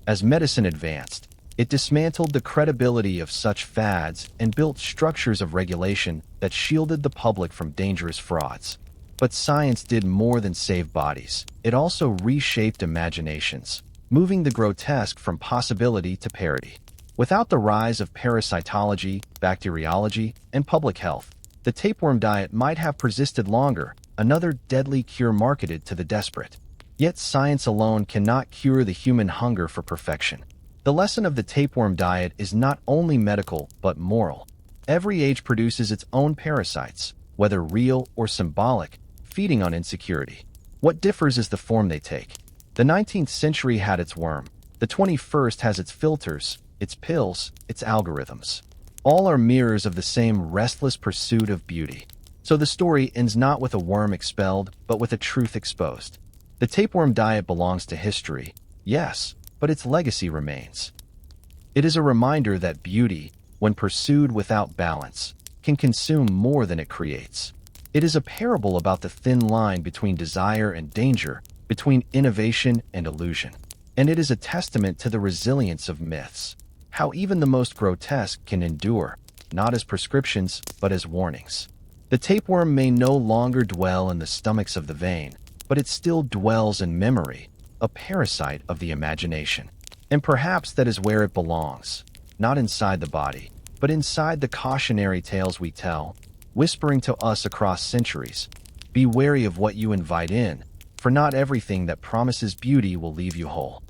As medicine advanced, it dismantled the credibility of such fads and built structures of regulation that shielded the public from dangerous frauds. But science did more than save bodies. It also reshaped imaginations, moving the grotesque from possibility to parody. Without the rise of parasitology, bacteriology, and public health, the tapeworm diet might have persisted longer, another deadly cure marketed to the desperate. Yet science alone cannot cure the human hunger for perfection. The lesson of the tapeworm diet is not only medical, but moral. Every age produces its own parasites, whether real or symbolic, feeding on insecurity. What differs is the form they take. The 19th century had its worm. The 21st has its filters, its pills, its algorithms. All are mirrors of the same restless pursuit of beauty. So the story ends not with a worm expelled, but with a truth exposed. The tapeworm diet belongs to history, yes, but its legacy remains. It is a reminder that beauty, when pursued without balance, can consume more than it creates. It is a parable about the thin line between desire and danger, between innovation and illusion. And it is a testament to the resilience of myths, how even the most grotesque can endure, not as prescriptions, but as warnings. The tapeworm may no longer dwell in the stomachs of the vain, but it still dwells in memory, a parasite of the imagination. And perhaps that is where it belongs, not inside the body, but inside the cautionary tales we tell, whispering to us across centuries. Be wary of what you invite in, for not everything that promises beauty will leave you whole.